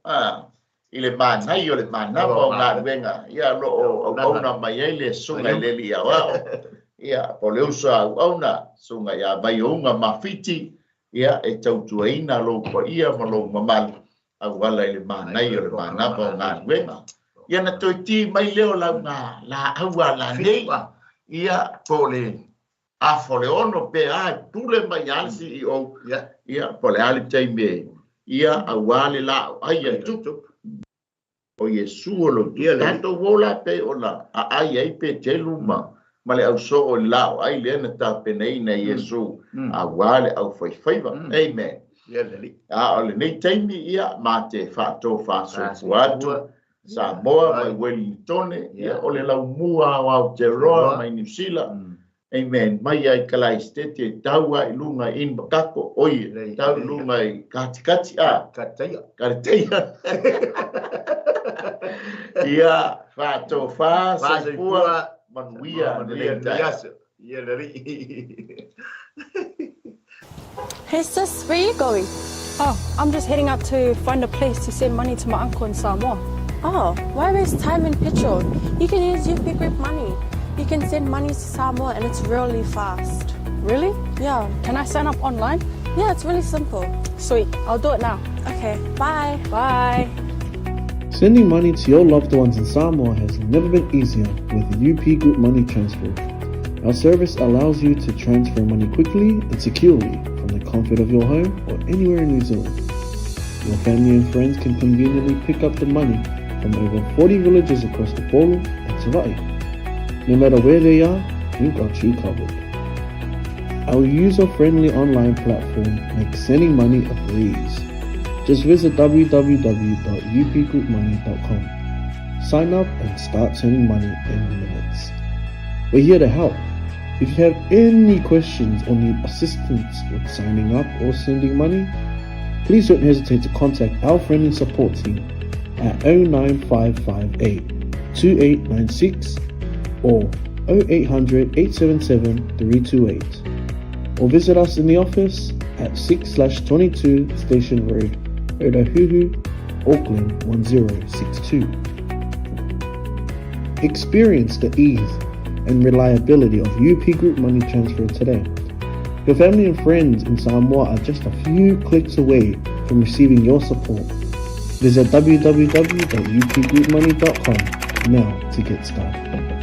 I le mānai o le mānawa o ngā ruenga. Ia lo o auna mai ei le sunga le li au au. Ia po le usa au na sunga ia mai o unga mawhiti. Ia e tautuaina lo pa ia ma lo mamalu. Au wala I le mānai o le mānawa o ngā ruenga. Ia na toi ti mai leo lau ngā la aua la nei. Ia po le a fole ono pe a pule mai alsi I o. Ia po le ali taime. Ia a wale la ai a tutu. O Yesu o lo ia le to wola pe o la a ai ai pe te luma. Ma le au so o lao ai le na ta pe nei na Yesu. A wale au fai faiva. Amen. A o le nei taime ia ma te whaato whaaso fuatu. Samoa mai Wellingtone. Ia o le lau mua o Aotearoa mai New Zealand. Amen. Mai ai kalai stete e taua I lunga in makako. Oi, tau lunga I kati. Kateia. Ia, whātou whā, saipua, manuia. Ia leri. Hey sis, where are you going? Oh, I'm just heading out to find a place to send money to my uncle in Samoa. Oh, why waste time and petrol? You can use UP Group Money. You can send money to Samoa and it's really fast. Really? Yeah. Can I sign up online? Yeah, it's really simple. Sweet, I'll do it now. Okay, bye. Bye. Sending money to your loved ones in Samoa has never been easier with the UP Group Money Transfer. Our service allows you to transfer money quickly and securely from the comfort of your home or anywhere in New Zealand. Your family and friends can conveniently pick up the money from over 40 villages across the Polo and Savai. No matter where they are, we've got you covered. Our user-friendly online platform makes sending money a breeze. Just visit www.upgroupmoney.com. Sign up and start sending money in minutes. We're here to help. If you have any questions or need assistance with signing up or sending money, please don't hesitate to contact our friendly support team at 09558 2896 or 0800 877 328. or visit us in the office at 6/22 Station Road, Otahuhu, Auckland 1062. Experience the ease and reliability of UP Group Money Transfer today. Your family and friends in Samoa are just a few clicks away from receiving your support. Visit www.upgroupmoney.com now to get started.